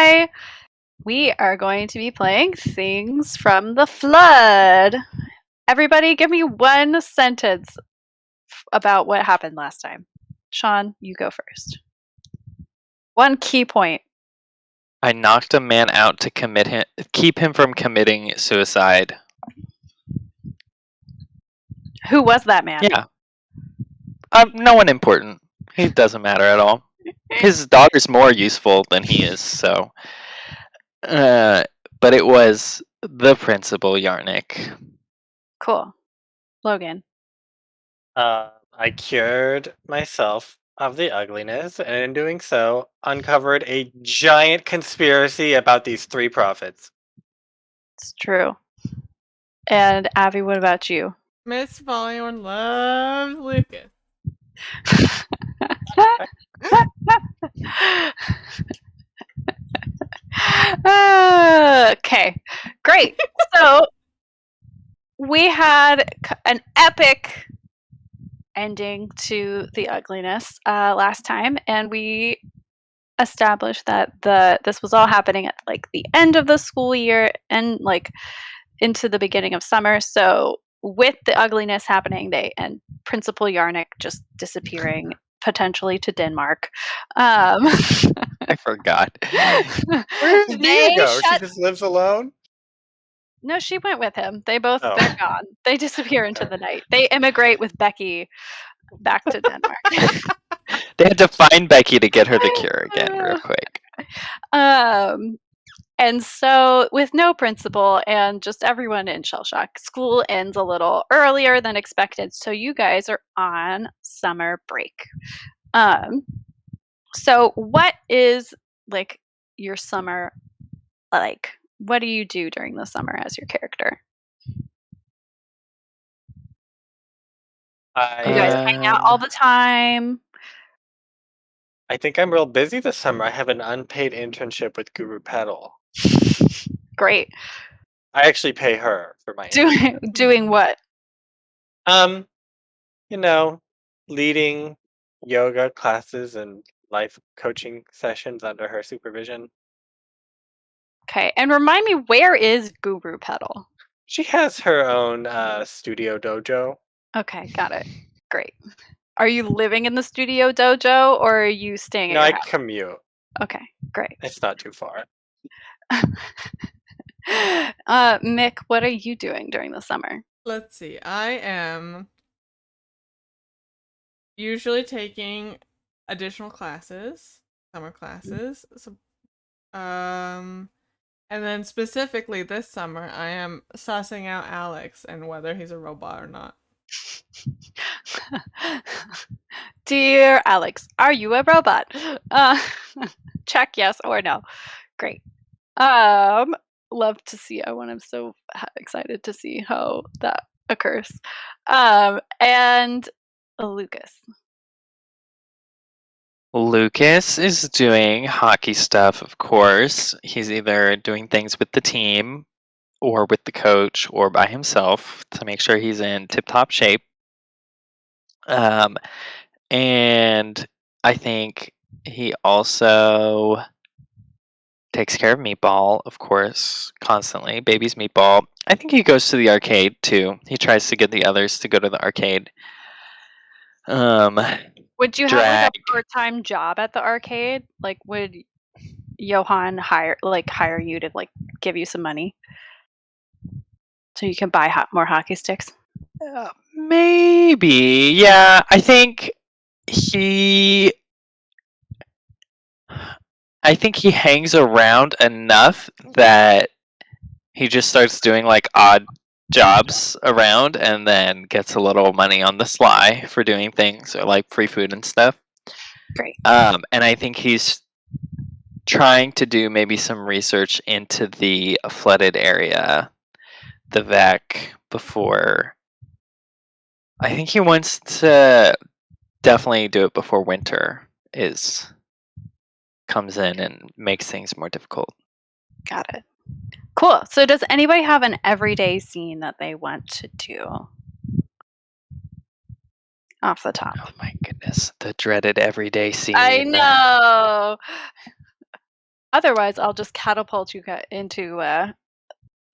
today we are going to be playing Things from the Flood. Everybody, give me one sentence about what happened last time. Sean, you go first. One key point. I knocked a man out to keep him from committing suicide. Who was that man? Yeah. No one important. He doesn't matter at all. His daughter's more useful than he is, so. But it was the principal, Yarnik. Cool. Logan. I cured myself of the ugliness, and in doing so, uncovered a giant conspiracy about these three prophets. It's true. And Abby, what about you? Miss Volleyball loves Lucas. Okay, great. So we had an epic ending to the ugliness last time, and we established that this was all happening at like the end of the school year and like into the beginning of summer. So with the ugliness happening, and Principal Yarnik just disappearing potentially to Denmark. I forgot. Where did Nia go? She just lives alone? No, she went with him. They're gone. They disappear into the night. They immigrate with Becky back to Denmark. They had to find Becky to get her the cure again real quick. And so with no principal and just everyone in shell shock, school ends a little earlier than expected. So you guys are on summer break. So what is like your summer like? What do you do during the summer as your character? You guys hang out all the time? I think I'm real busy this summer. I have an unpaid internship with Guru Pedal. Great. I actually pay her for my doing what? Leading yoga classes and life coaching sessions under her supervision. Okay, and remind me, where is Guru Pedal? She has her own studio dojo. Okay, got it. Great. Are you living in the studio dojo, or are you staying at your house? I commute. Okay, great. It's not too far. Mick, what are you doing during the summer? Let's see. I am usually taking additional classes, summer classes. So, and then specifically this summer, I am sussing out Alex and whether he's a robot or not. Dear Alex, are you a robot? Check yes or no. Great. Love to see. I'm so excited to see how that occurs. And Lucas. Lucas is doing hockey stuff, of course. He's either doing things with the team or with the coach or by himself to make sure he's in tip-top shape. And I think he also takes care of Meatball, of course, constantly. Baby's Meatball. I think he goes to the arcade, too. He tries to get the others to go to the arcade. Would you have like a part-time job at the arcade? Like, would Johan hire you to like give you some money so you can buy more hockey sticks? Maybe. Yeah, I think he hangs around enough that he just starts doing like odd jobs around and then gets a little money on the sly for doing things or like free food and stuff. Great. And I think he's trying to do maybe some research into the flooded area, the VEC, before. I think he wants to definitely do it before winter comes in and makes things more difficult. Got it. Cool. So does anybody have an everyday scene that they want to do? Off the top. Oh my goodness. The dreaded everyday scene. I know. Otherwise, I'll just catapult you into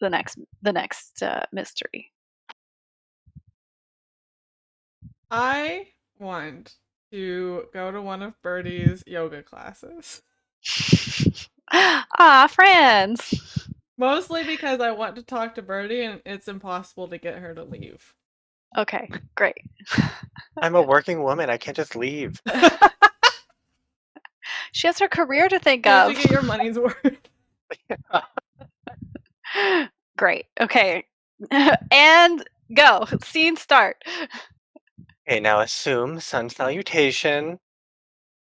the next mystery. I want to go to one of Birdie's yoga classes. Ah, friends. Mostly because I want to talk to Birdie and it's impossible to get her to leave. Okay, great. I'm a working woman. I can't just leave. She has her career to think You have of. to get your money's worth. Great. Okay. And go. Scene start. Okay, now assume sun salutation.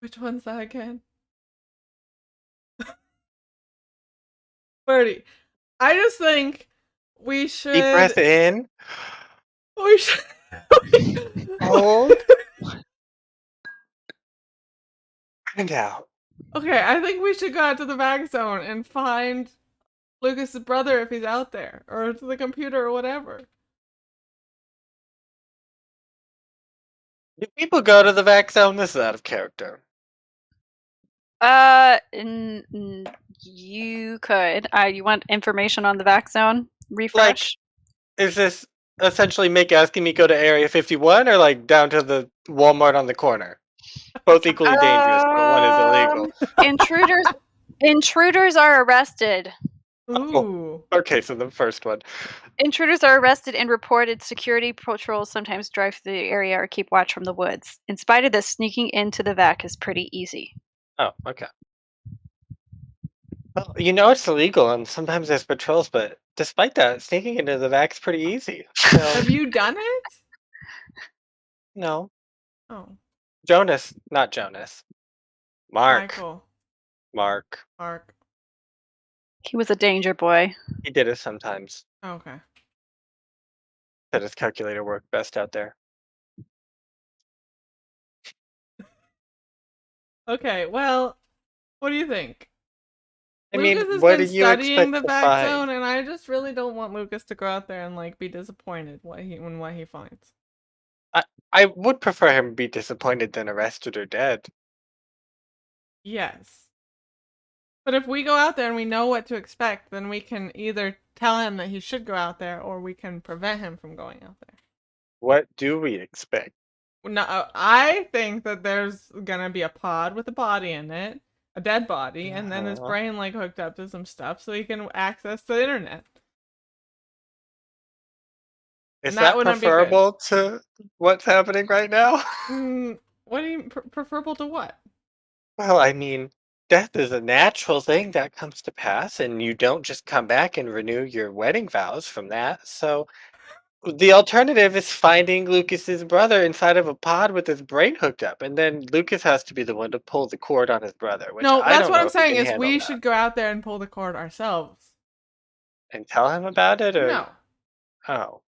Which one's that again? Birdie, I just think we should. Deep breath in. We should. Hold. And out. Okay, I think we should go out to the back zone and find Lucas's brother if he's out there, or to the computer or whatever. Do people go to the vac zone? This is out of character. You could. You want information on the vac zone? Refresh. Is this essentially Mick asking me go to Area 51 or like down to the Walmart on the corner? Both equally dangerous, but one is illegal. Intruders are arrested. Ooh. Okay, so the first one. Intruders are arrested and reported. Security patrols sometimes drive through the area or keep watch from the woods. In spite of this, sneaking into the vac is pretty easy. Oh, okay. Well, you know it's illegal, and sometimes there's patrols, but despite that, sneaking into the vac's pretty easy. So, Have you done it? no. Oh, Jonas, not Jonas. Mark. Michael. Mark. He was a danger boy. He did it sometimes. Okay. Said his calculator worked best out there. Okay, well, what do you think? I Lucas mean, has what been do you studying expect the to vac find? zone, and I just really don't want Lucas to go out there and like be disappointed what he finds. I would prefer him be disappointed than arrested or dead. Yes. But if we go out there and we know what to expect, then we can either tell him that he should go out there, or we can prevent him from going out there. What do we expect? No, I think that there's gonna be a pod with a body in it, a dead body, and then his Uh-huh. brain like hooked up to some stuff so he can access the internet. Is that that wouldn't be good. preferable to what's happening right now? What do you preferable to what? Well, I mean, death is a natural thing that comes to pass, and you don't just come back and renew your wedding vows from that. So the alternative is finding Lucas's brother inside of a pod with his brain hooked up, and then Lucas has to be the one to pull the cord on his brother, which No, I that's don't what know I'm if he saying can is handle we that. should go out there and pull the cord ourselves. And tell him about it, or No. oh,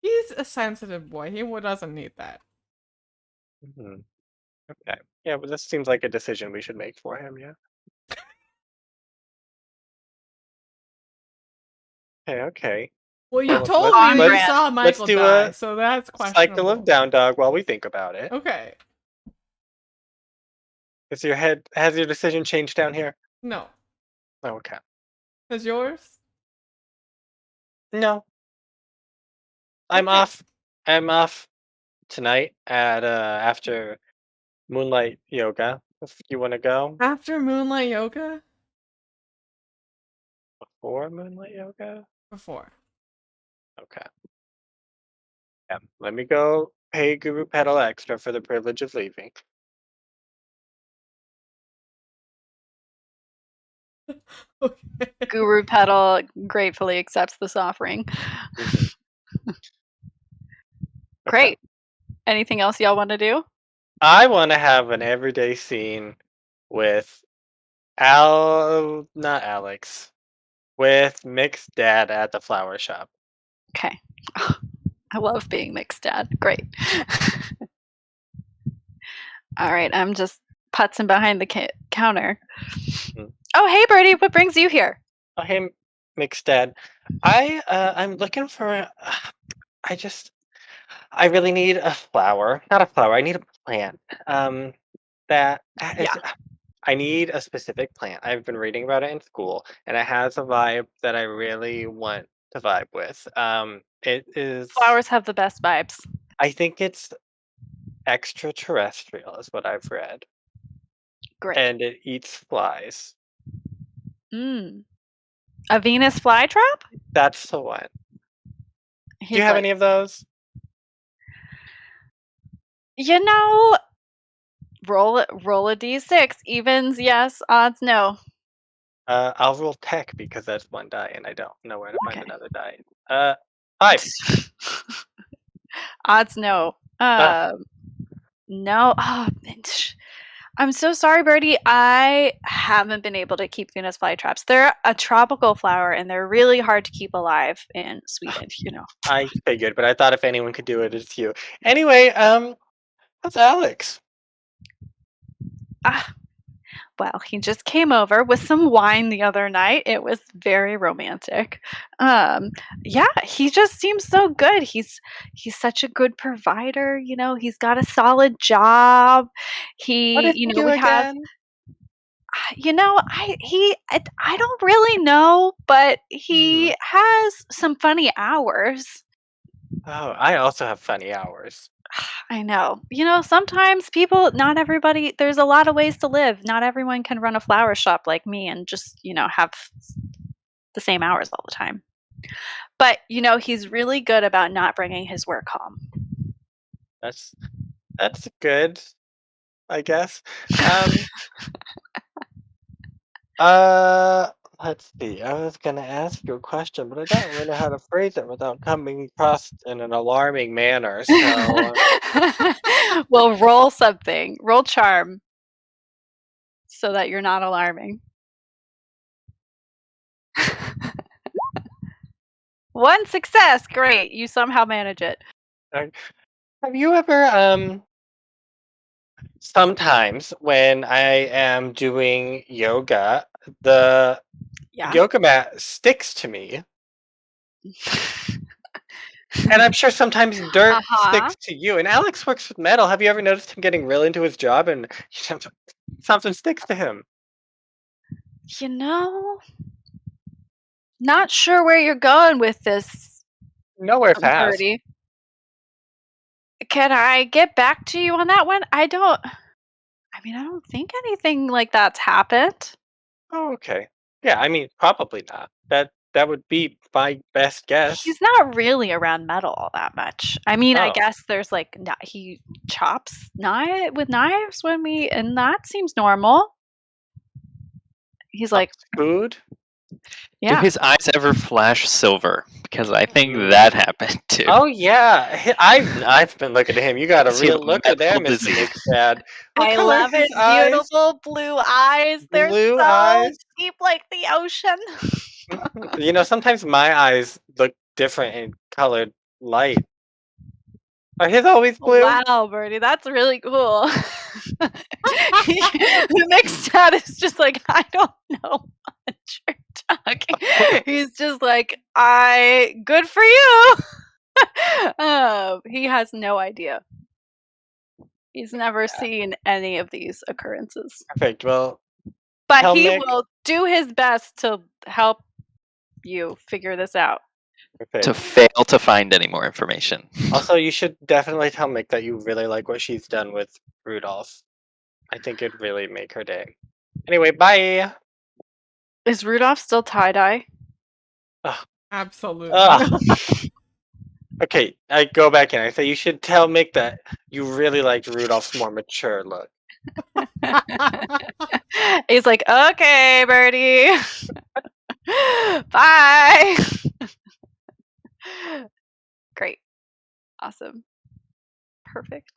He's a sensitive boy. He doesn't need that. mhm. Okay, yeah, but this seems like a decision we should make for him. Yeah. Okay. Well, you Well, told On me that you brand. saw let's Michael do die, a so that's cycle questionable. of down dog while we think about it. Okay. Has your decision changed down here? No. Oh, okay. Is yours? No, I'm Okay. off. I'm off tonight at after moonlight yoga. If you want to go After moonlight yoga? before moonlight yoga, Before. okay. Yeah, let me go pay Guru Pedal extra for the privilege of leaving. Okay. Guru Petal gratefully accepts this offering. Mhm. Great. Anything else y'all want to do? I want to have an everyday scene with not Alex, with Mick's dad at the flower shop. Okay. I love being mixed dad. Great. All right, I'm just putzing behind the counter. Mhm. Oh, hey, Birdie, what brings you here? Oh, hey, Mick's dad. I'm looking for. I really need a flower. Not a flower. I need a plant. That is. Yeah. I need a specific plant. I've been reading about it in school, and it has a vibe that I really want to vibe with. It is. Flowers have the best vibes. I think it's extraterrestrial, is what I've read, Great. and it eats flies. A Venus flytrap? That's the one. Do He's you have like, any of those? you know, roll a d6. Evens, yes. Odds, no. I'll roll tech because that's one die, and I don't know where to find Okay. another die. 5. Odds, no. No. Oh, I'm so sorry, Birdie. I haven't been able to keep Venus flytraps. They're a tropical flower, and they're really hard to keep alive in Sweden. I figured, but I thought if anyone could do it, it's you. Anyway, that's Alex. Well, he just came over with some wine the other night. It was very romantic. Yeah, he just seems so good. He's such a good provider. He's got a solid job. What did He, you do we have. again? I don't really know, but he has some funny hours. Oh, I also have funny hours. I know. Sometimes not everybody, there's a lot of ways to live. Not everyone can run a flower shop like me and just, have the same hours all the time. But, he's really good about not bringing his work home. That's good, I guess. Let's see. I was gonna ask you a question, but I don't really know how to phrase it without coming across in an alarming manner. So, Well, roll something. Roll charm so that you're not alarming. 1 success. Great. You somehow manage it. have you ever sometimes when I am doing yoga, the Yeah. yoga mat sticks to me. And I'm sure sometimes dirt sticks to you. And Alex works with metal. Have you ever noticed him getting real into his job and something sticks to him? Not sure where you're going with this, Nowhere fast. Birdie. Can I get back to you on that one? I don't think anything like that's happened. Oh, okay. Yeah, I mean, probably not. That would be my best guess. He's not really around metal all that much. I mean, I Oh. guess there's he chops with knives and that seems normal. He's like, Food? Do yeah. his eyes ever flash silver? Because I think that happened too. Oh yeah, I've been looking at him. You got a Is he real looker there, metal Mr. disease? McSad. What I color are love his his eyes? beautiful blue eyes. They're Blue so eyes? deep like the ocean. Sometimes my eyes look different in colored light. Are his always blue? Wow, Birdie, that's really cool. The mixed dad is just like, I don't know what you're talking. He's just like, good for you. He has no idea. He's never seen any of these occurrences. Perfect. Well, But tell he Mick- will do his best to help you figure this out. perfect. To fail to find any more information. Also, you should definitely tell Mick that you really like what she's done with Rudolph. I think it'd really make her day. Anyway, bye. Is Rudolph still tie-dye? Absolutely. Okay, I go back in. I say you should tell Mick that you really liked Rudolph's more mature look. He's like, okay, Birdie. Bye. Great. Awesome. Perfect.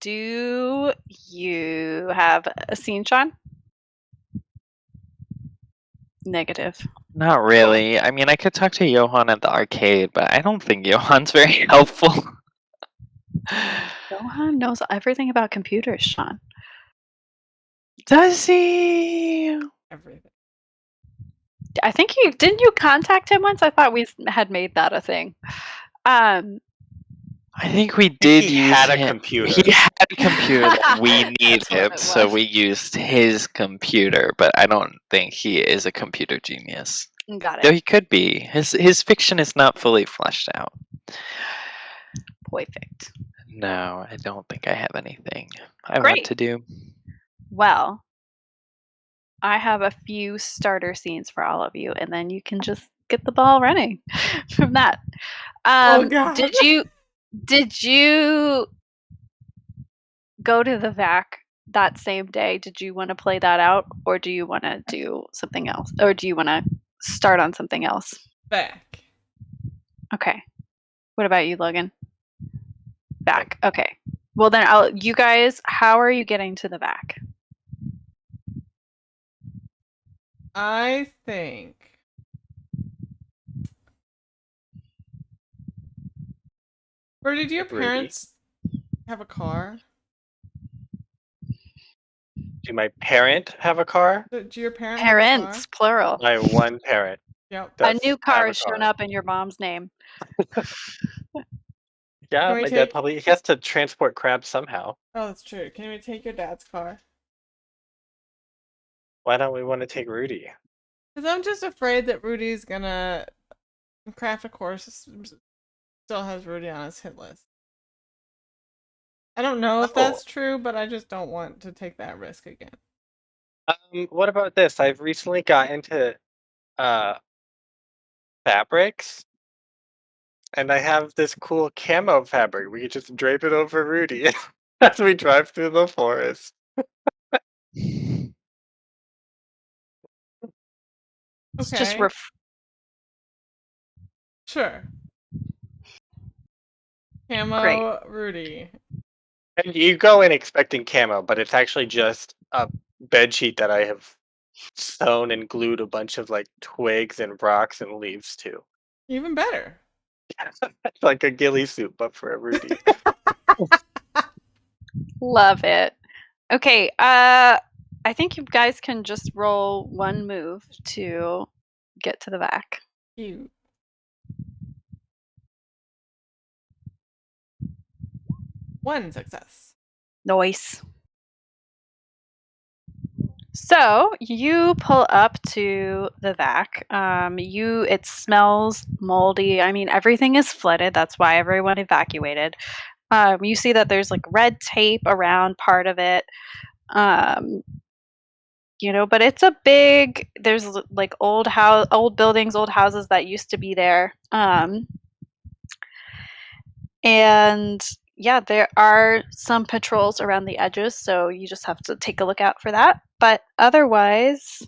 Do you have a scene, Sean? Negative. Not really. I mean, I could talk to Johan at the arcade, but I don't think Johan's very helpful. Johan knows everything about computers, Sean. Does he? Everything. I think didn't you contact him once? I thought we had made that a thing. I think we did He use had a him. computer. He had a computer that we That's what needed, it so was. we used his computer. But I don't think he is a computer genius. Got Though it. he could be. His fiction is not fully fleshed out. Perfect. No, I don't think I have anything I Great. want to do. Well, I have a few starter scenes for all of you, and then you can just get the ball running from that. Oh, God. Did you go to the VAC that same day? Did you want to play that out, or do you want to do something else, or do you want to start on something else? Back. Okay. What about you, Logan? VAC. Okay. Well, then you guys, how are you getting to the VAC? I think. Birdie, do your Rudy. parents have a car? Do my parent have a car? Do your parents have a Parents, plural. My one parent. car? Yep. A does new have car a has shown car. up in your mom's name. Yeah, Can we my take- dad probably he has to transport crabs somehow. Oh, that's true. Can we take your dad's car? Why don't we want to take Rudy? Because I'm just afraid that Rudy's gonna craft a course. Still has Rudy on his hit list. I don't know if that's true, but I just don't want to take that risk again. What about this? I've recently got into fabrics, and I have this cool camo fabric. We could just drape it over Rudy as we drive through the forest. It's Okay. just Sure. Camo Great. Rudy. And you go in expecting camo, but it's actually just a bed sheet that I have sewn and glued a bunch of like twigs and rocks and leaves to. Even better. It's like a ghillie suit, but for a Rudy. Love it. Okay, I think you guys can just roll one move to get to the VAC. Cute. One success. Nice. So you pull up to the VAC. It smells moldy. I mean, everything is flooded. That's why everyone evacuated. You see that there's like red tape around part of it. But it's a big. There's like old buildings, old houses that used to be there. And yeah, there are some patrols around the edges, so you just have to take a look out for that. But otherwise,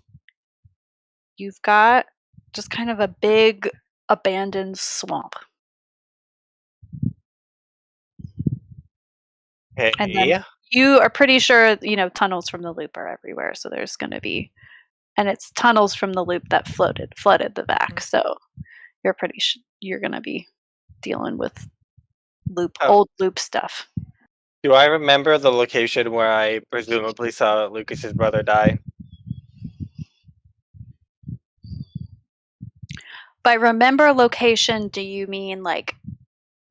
you've got just kind of a big abandoned swamp. Hey, And then you are pretty sure, tunnels from the loop are everywhere, so there's going to be, and it's tunnels from the loop that flooded the VAC, so you're pretty sure you're going to be dealing with old loop stuff. do I remember the location where I presumably saw Lucas's brother die? By remember location, do you mean like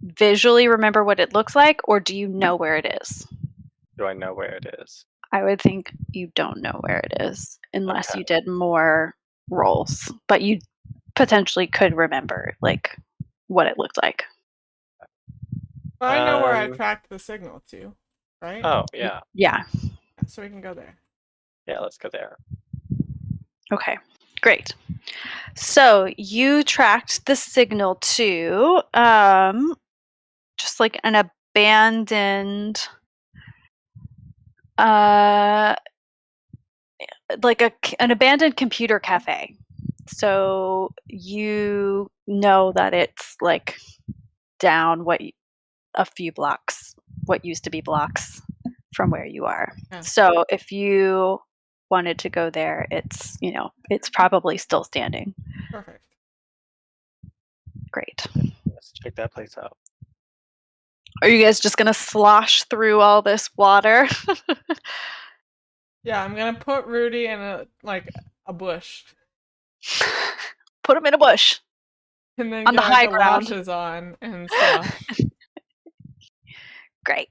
visually remember what it looks like, or do you know where it is? Do I know where it is? I would think you don't know where it is unless Okay. you did more rolls, but you potentially could remember like what it looked like. Well, I know where I tracked the signal to, right? Oh, yeah. Yeah. So we can go there. Yeah, let's go there. Okay, great. So you tracked the signal to just like an abandoned an abandoned computer cafe. So you know that it's like down a few blocks, what used to be blocks from where you are. Yeah. So if you wanted to go there, it's probably still standing. Perfect. Great. Let's check that place out. Are you guys just gonna slosh through all this water? Yeah, I'm gonna put Rudy in a bush. Put him in a bush. And then On the get high our ground. galoshes on and slosh. Great.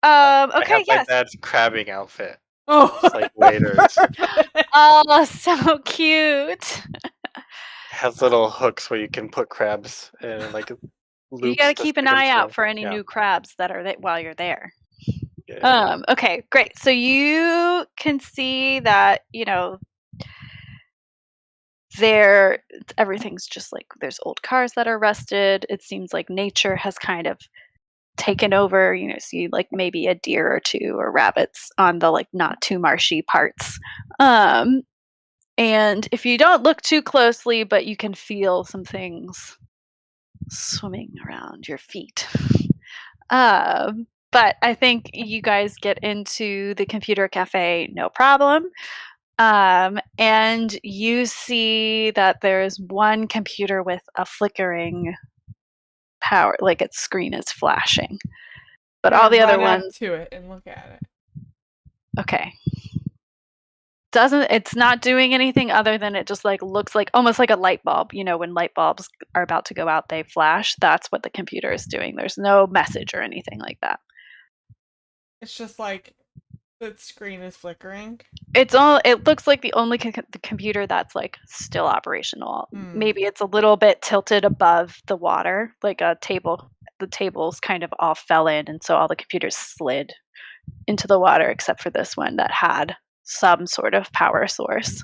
I Okay, have my yes. dad's crabbing outfit. Oh, It's like waiters. perfect. Oh, so cute. Has little hooks where you can put crabs and like You got loops to to keep an stick 'em eye out through. for any Yeah. new crabs that are while you're there. Yeah. Okay, great. So you can see that, there everything's just like there's old cars that are rusted. It seems like nature has kind of taken over, see like maybe a deer or two or rabbits on the like not too marshy parts. And if you don't look too closely, but you can feel some things swimming around your feet. But I think you guys get into the computer cafe no problem. And you see that there's one computer with a flickering power, like its screen is flashing. But all the other run up ones, to it and look at it. okay. It's not doing anything other than it just like looks like almost like a light bulb. When light bulbs are about to go out, they flash. That's what the computer is doing. There's no message or anything like that. It's just like the screen is flickering. It looks like the only the computer that's like still operational. Maybe it's a little bit tilted above the water, like a table. The tables kind of all fell in, and so all the computers slid into the water except for this one that had some sort of power source.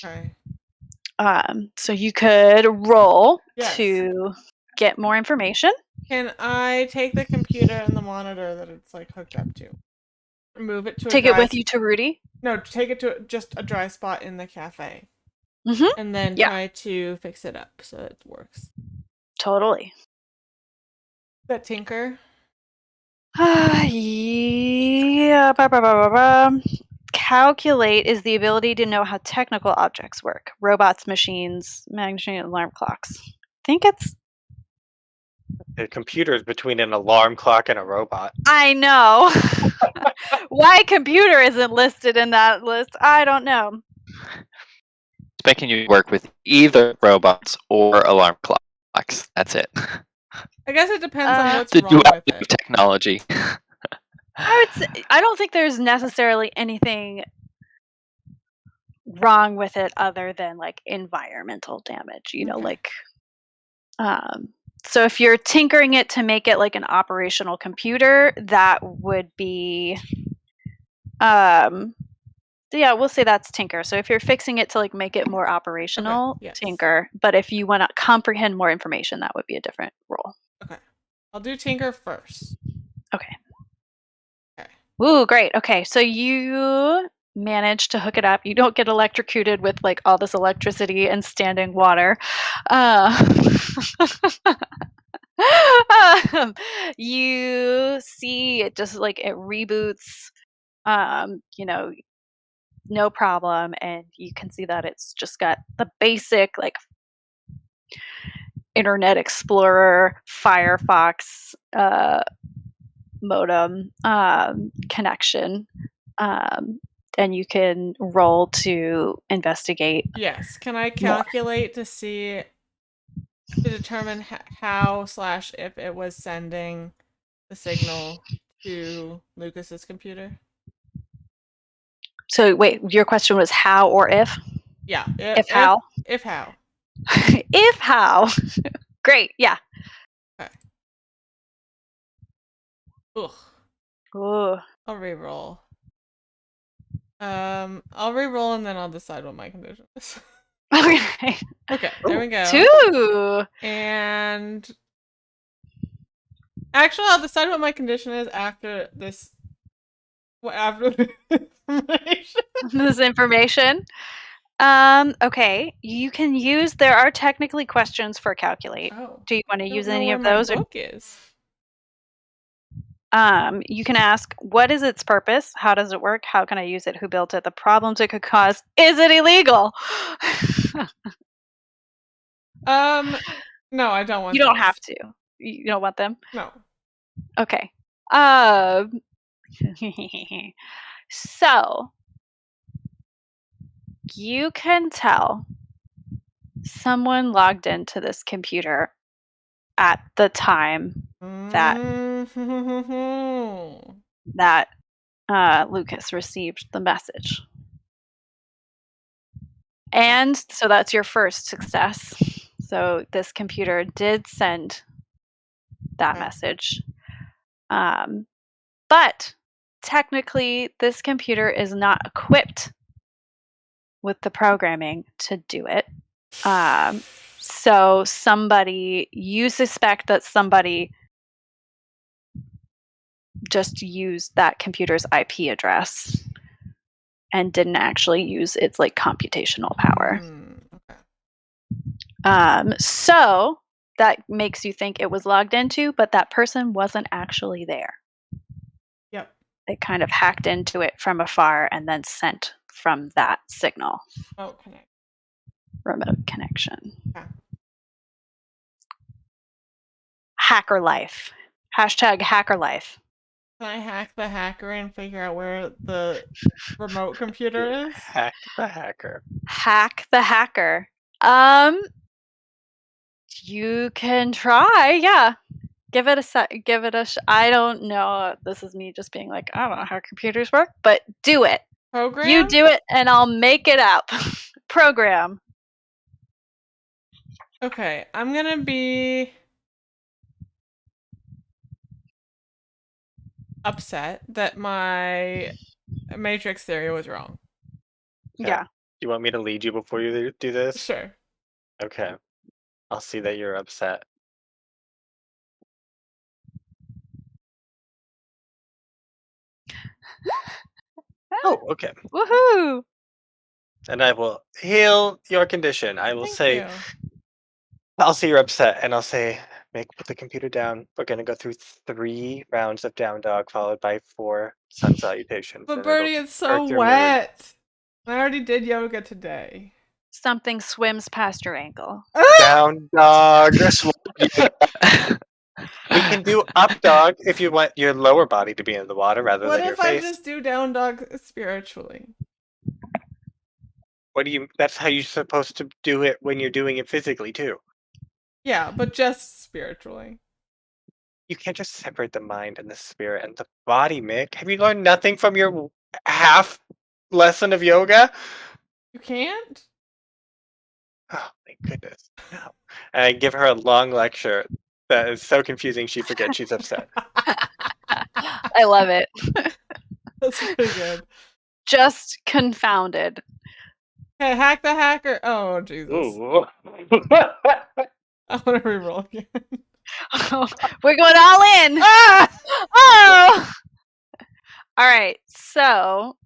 Okay. So you could roll Yes. to get more information. Can I take the computer and the monitor that it's like hooked up to? Move it to Take it with you to Rudy. No, take it to just a dry spot in the cafe. Mm-hmm. And then try to fix it up so it works. Totally. That tinker? Yeah. Calculate is the ability to know how technical objects work. Robots, machines, machine alarm clocks. I think it's... The computer is between an alarm clock and a robot. I know. Why computer isn't listed in that list, I don't know. Expecting you to work with either robots or alarm clocks. That's it. I guess it depends on what's The wrong with duality of it. technology. I would say, I don't think there's necessarily anything wrong with it other than like environmental damage, like so if you're tinkering it to make it like an operational computer, that would be yeah, we'll say that's tinker. So if you're fixing it to like make it more operational, tinker. But if you want to comprehend more information, that would be a different role. Okay. I'll do tinker first. Okay. Ooh, great. Okay, so you manage to hook it up. You don't get electrocuted with like all this electricity and standing water. You see it just like it reboots, no problem. And you can see that it's just got the basic like Internet Explorer, Firefox, modem connection, and you can roll to investigate. Yes. Can I calculate to determine how/if it was sending the signal to Lucas's computer? So wait, your question was how or if? Yeah. If how? If how. If how. Great. Yeah. Okay. Ugh. Ooh. I'll re-roll. I'll re-roll and then I'll decide what my condition is. Okay. Okay, there we go. 2. And actually, I'll decide what my condition is after this. After this information. This information. Okay. You can use. There are technically questions for calculate. Oh. Do you want to use any of where those? My book is. You can ask, what is its purpose? How does it work? How can I use it? Who built it? The problems it could cause? Is it illegal? No, I don't want. You don't have to. You don't want them? No. Okay. So you can tell someone logged into this computer at the time that that Lucas received the message. And so that's your first success. So this computer did send that message. But technically, this computer is not equipped with the programming to do it. So you suspect that somebody just used that computer's IP address and didn't actually use its like computational power. Okay. So that makes you think it was logged into, but that person wasn't actually there. Yep. They kind of hacked into it from afar and then sent from that signal. Remote connection. Yeah. Hacker life. Hashtag hacker life. Can I hack the hacker and figure out where the remote computer is? Hack the hacker. Hack the hacker. You can try, yeah. Give it a I don't know. This is me just being like, I don't know how computers work, but do it. Program? You do it and I'll make it up. Program. Okay, I'm gonna be upset that my Matrix theory was wrong. Yeah. You want me to lead you before you do this? Sure. Okay. I'll see that you're upset. Oh, okay. Woohoo! And I will heal your condition. I will Thank say, you. I'll see you're upset, and I'll say, put the computer down. We're going to go through 3 rounds of down dog, followed by 4 sun salutations. But and it'll Birdie, it's so spark your mood. wet. I already did yoga today. Something swims past your ankle. Down dog. We can do up dog if you want your lower body to be in the water rather What than your if I face. just do down dog spiritually? What do you? That's how you're supposed to do it when you're doing it physically too. Yeah, but just spiritually. You can't just separate the mind and the spirit and the body, Mick. Have you learned nothing from your half lesson of yoga? You can't? Oh, thank goodness. No. And I give her a long lecture that is so confusing she forgets she's upset. I love it. That's pretty good. Just confounded. Okay, hack the hacker. Oh, Jesus. Ooh. I want to reroll again. We're going all in. Ah! Oh! All right. So,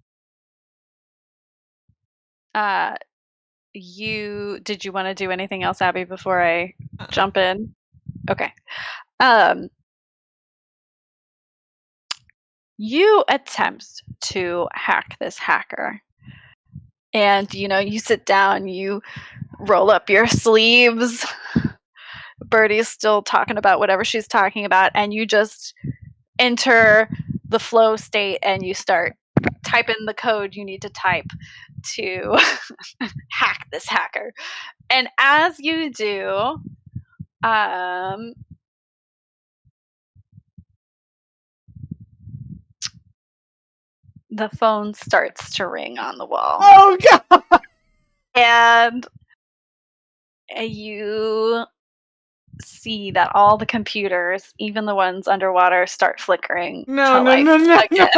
did you want to do anything else, Abby, before I jump in? Okay. You attempt to hack this hacker. And, you sit down, you roll up your sleeves. Birdie's still talking about whatever she's talking about, and you just enter the flow state and you start typing the code you need to type to hack this hacker. And as you do, the phone starts to ring on the wall. Oh, God! And you see that all the computers, even the ones underwater, start flickering. No, no, no, no, again.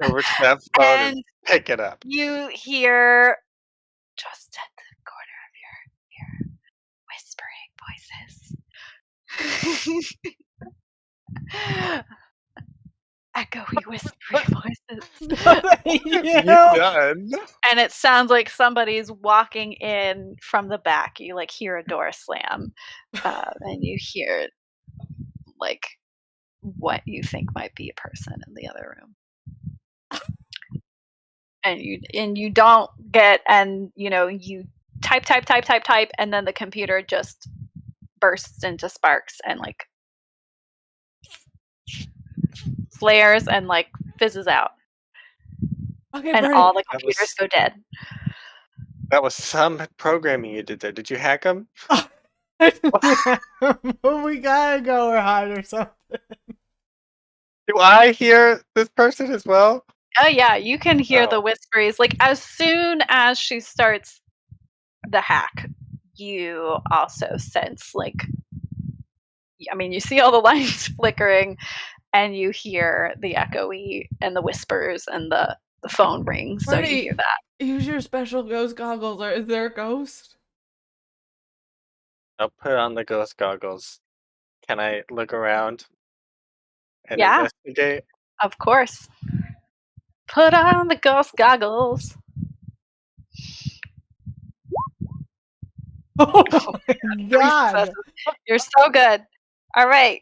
Over to that phone and pick it up. You hear just at the corner of your ear whispering voices. Echoey whispering voices. You done? And it sounds like somebody's walking in from the back. You hear a door slam, and you hear what you think might be a person in the other room. And you don't get, and you type, and then the computer just bursts into sparks and flares and fizzes out. Okay, and Birdie. all the computers go dead. That was some programming you did there. Did you hack them? We gotta go or hide or something. Do I hear this person as well? Oh yeah, you can hear the Oh. whisperings. Like as soon as she starts the hack, you also sense like, I mean, you see all the lights flickering, and you hear the echoey and the whispers and the phone rings. So you hear Birdie, that. use your special ghost goggles. Or is there a ghost? I'll put on the ghost goggles. Can I look around and Yeah, investigate? of course. Put on the ghost goggles. Oh my god! You're so good. All right,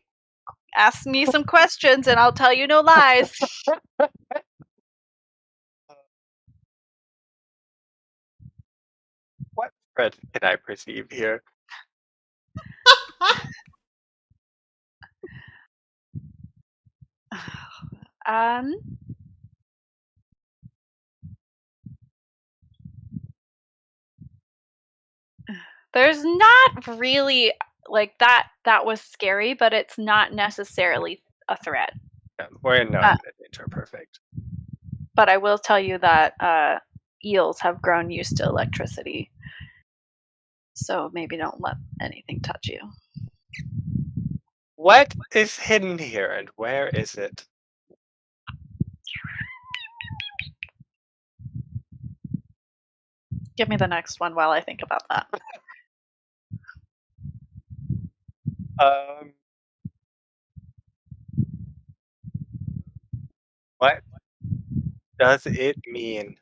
ask me some questions and I'll tell you no lies. What threat can I perceive here? Um, there's not really like that. That was scary, but it's not necessarily a threat. Yeah, we're in no danger. Perfect. But I will tell you that eels have grown used to electricity, so maybe don't let anything touch you. What is hidden here and where is it? Give me the next one while I think about that. Um, what does it mean?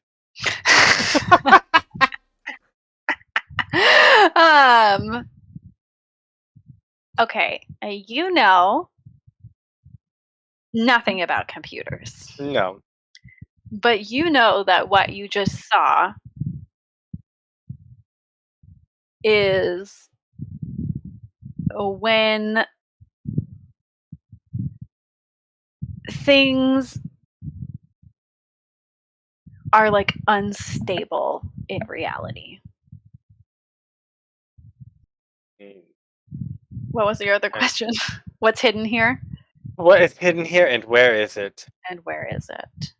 um. Okay, you know nothing about computers, No. but you know that what you just saw is when things are like unstable in reality. Mm. What was your other question? What's hidden here? What is hidden here and where is it? And where is it?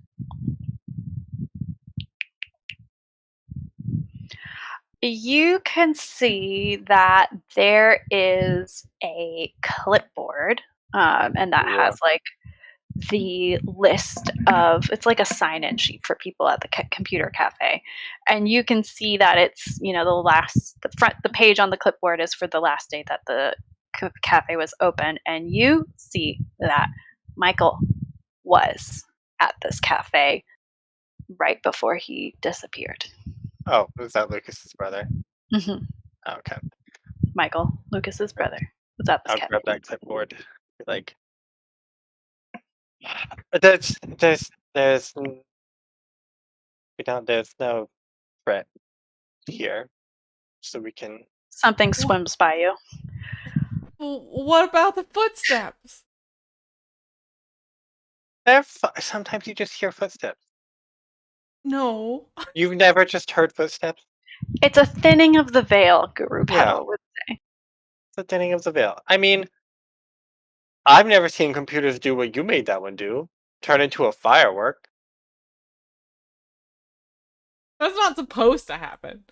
You can see that there is a clipboard, and that Yeah. has like the list of, it's like a sign-in sheet for people at the computer cafe, and you can see that it's, you know, the page on the clipboard is for the last day that the cafe was open, and you see that Michael was at this cafe right before he disappeared. Oh, is that Lucas's brother? Mm-hmm. Okay. Michael, Lucas's brother, was at this I'll cafe. grab that clipboard. Like, there's there's no threat here, so we can. Something swims by you. What about the footsteps? Sometimes you just hear footsteps. No. You've never just heard footsteps? It's a thinning of the veil, Guru Yeah. Petal would say. The thinning of the veil. I mean, I've never seen computers do what you made that one do. Turn into a firework. That's not supposed to happen.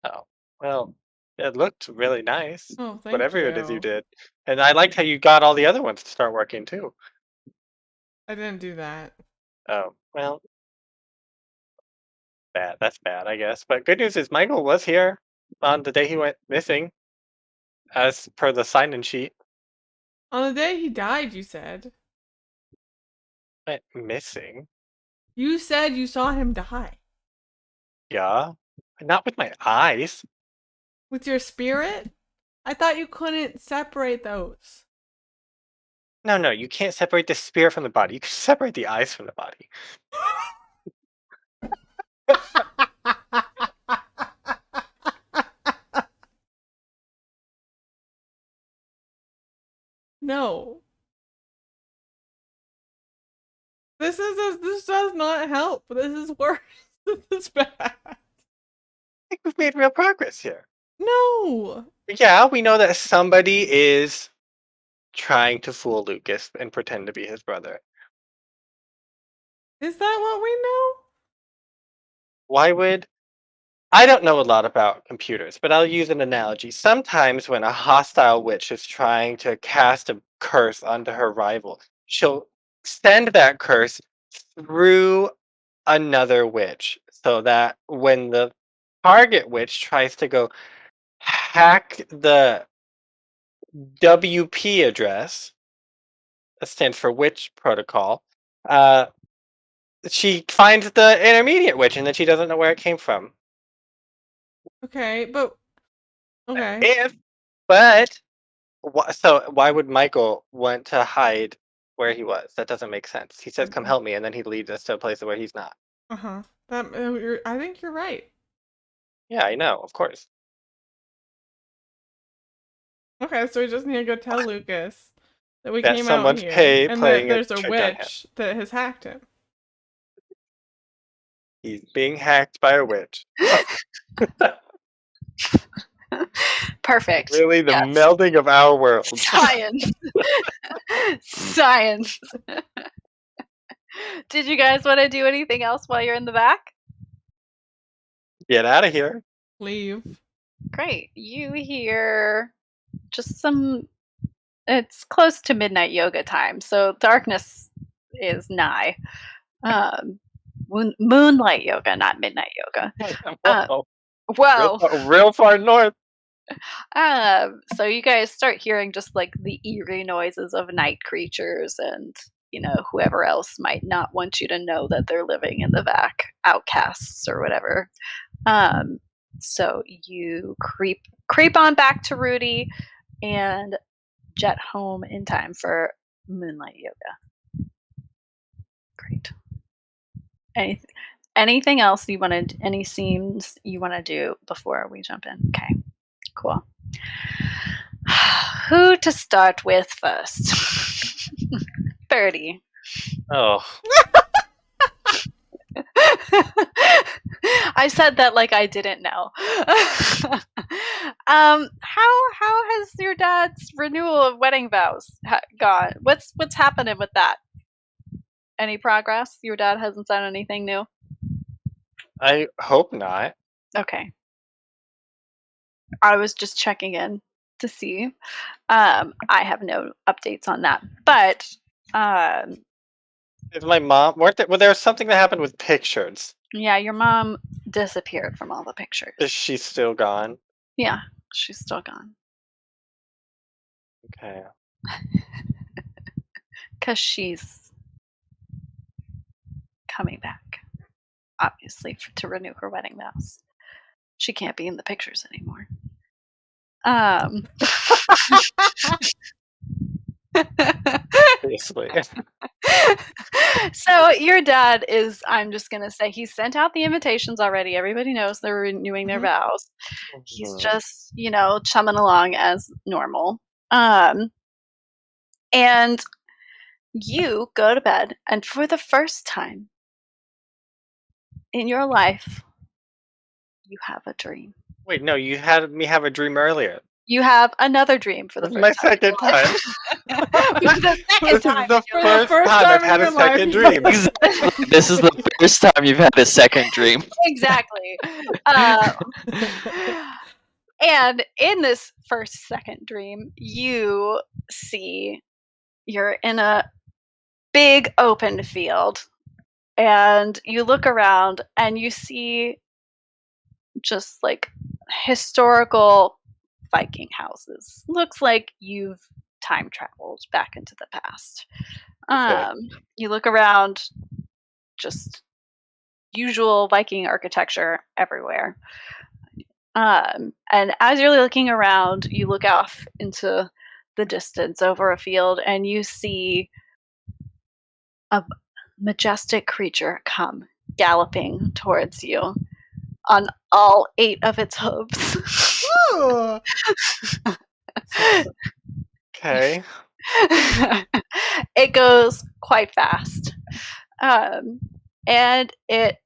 Oh, well, it looked really nice. Oh, thank Whatever you. it is you did. And I liked how you got all the other ones to start working too. I didn't do that. Oh, well, bad. That's bad, I guess. But good news is Michael was here on the day he went missing, as per the sign-in sheet. On the day he died, you said. Went missing? You said you saw him die. Yeah. Not with my eyes. With your spirit? I thought you couldn't separate those. No, you can't separate the spirit from the body. You can separate the eyes from the body. No. This does not help. This is worse. This is bad. I think we've made real progress here. No. Yeah, we know that somebody is trying to fool Lucas and pretend to be his brother. Is that what we know? Why would I don't know a lot about computers, but I'll use an analogy. Sometimes when a hostile witch is trying to cast a curse onto her rival, she'll send that curse through another witch so that when the target witch tries to go hack the WP address, that stands for witch protocol, uh, she finds the intermediate witch and then she doesn't know where it came from. Okay, but okay. But so why would Michael want to hide where he was? That doesn't make sense. He says, "Come help me," and then he leads us to a place where he's not. Uh-huh. I think you're right. Yeah, I know, of course. Okay, so we just need to go tell Lucas that we That came out someone's here and that playing a there's a trick on him. witch that has hacked him. He's being hacked by a witch. Perfect. Really, the Yes. melding of our worlds. Science. Science. Did you guys want to do anything else while you're in the back? Get out of here. Leave. Great. You hear just some. It's close to midnight yoga time, so darkness is nigh. Moonlight yoga, not midnight yoga. Whoa, Well, real far north. so you guys start hearing just like the eerie noises of night creatures and whoever else might not want you to know that they're living in the back, outcasts or whatever. So you creep on back to Rudy and jet home in time for moonlight yoga. Great. Anything else you wanted? Any scenes you want to do before we jump in? Okay, cool. Who to start with first? Birdie. Oh, I said that like I didn't know. How has your dad's renewal of wedding vows gone? What's happening with that? Any progress? Your dad hasn't said anything new? I hope not. Okay. I was just checking in to see. I have no updates on that, but Is my mom? Well, there was something that happened with pictures. yeah, your mom disappeared from all the pictures. Is she still gone? Yeah, she's still gone. Okay. Because she's coming back, obviously, to renew her wedding vows. She can't be in the pictures anymore. Seriously. So your dad is, I'm just going to say, he sent out the invitations already. Everybody knows they're renewing their vows. He's just, chumming along as normal. And you go to bed, and for the first time in your life, you have a dream. Wait, no, you had me have a dream earlier. You have another dream for the This is first time. my second time. For the second This is time. the For the first time I've had a second dream. Exactly. This is the first time you've had a second dream. Exactly. And in this second dream, you see you're in a big open field, and you look around and you see just like historical Viking houses. Looks like you've time traveled back into the past. You look around, just usual Viking architecture everywhere. And as you're looking around, you look off into the distance over a field and you see a majestic creature come galloping towards you on all 8 of its hooves. Ooh. Okay. It goes quite fast. And it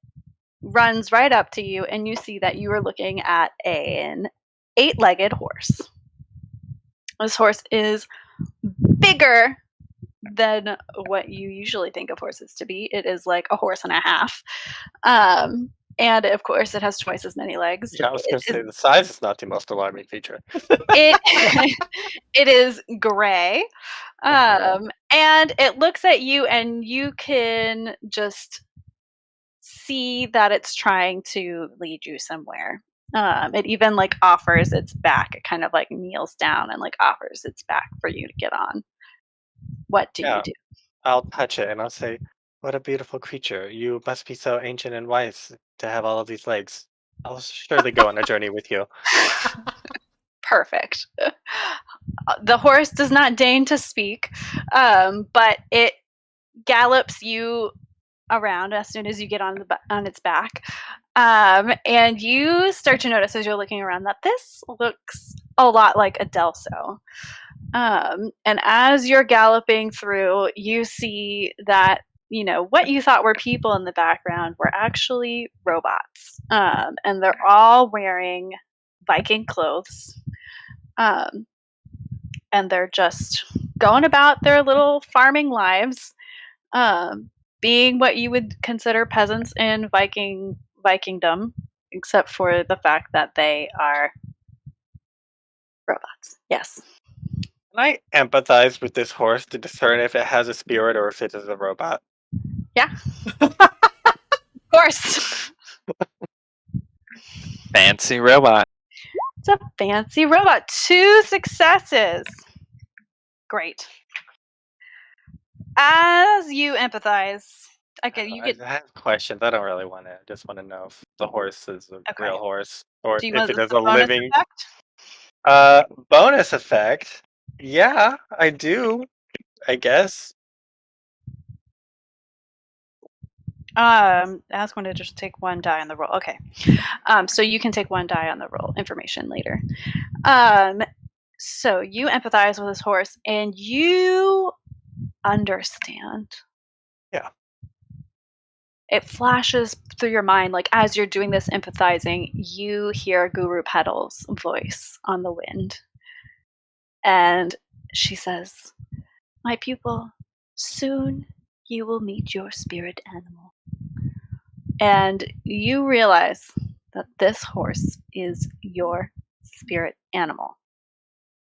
runs right up to you, and you see that you are looking at an 8-legged horse. This horse is bigger than what you usually think of horses to be. It is like a horse and a half. And of course, it has twice as many legs. Yeah, I was going to say the size is not the most alarming feature. It it is gray, and it looks at you, and you can just see that it's trying to lead you somewhere. It even like offers its back. It kind of like kneels down and like offers its back for you to get on. What do you do? I'll touch it and I'll say, "What a beautiful creature! You must be so ancient and wise to have all of these legs. I'll surely go on a journey with you." Perfect. The horse does not deign to speak, but it gallops you around as soon as you get on its back, and you start to notice as you're looking around that this looks a lot like a Delso. And as you're galloping through, you see that what you thought were people in the background were actually robots, and they're all wearing Viking clothes, and they're just going about their little farming lives, being what you would consider peasants in Vikingdom, except for the fact that they are robots. Yes. Can I empathize with this horse to discern if it has a spirit or if it is a robot? Yeah. Of course. Fancy robot. It's a fancy robot. 2 successes. Great. As you empathize, okay, you get. I have questions. I don't really want to. I just want to know if the horse is a Okay. real horse or Do you if want it the is a bonus living. effect? Bonus effect. Yeah, I do. I guess. Ask one to just take 1 die on the roll. Okay. So you can take 1 die on the roll information later. So you empathize with this horse and you understand. Yeah. It flashes through your mind, like as you're doing this empathizing, you hear Guru Petal's voice on the wind. And she says, "My pupil, soon you will meet your spirit animal." And you realize that this horse is your spirit animal.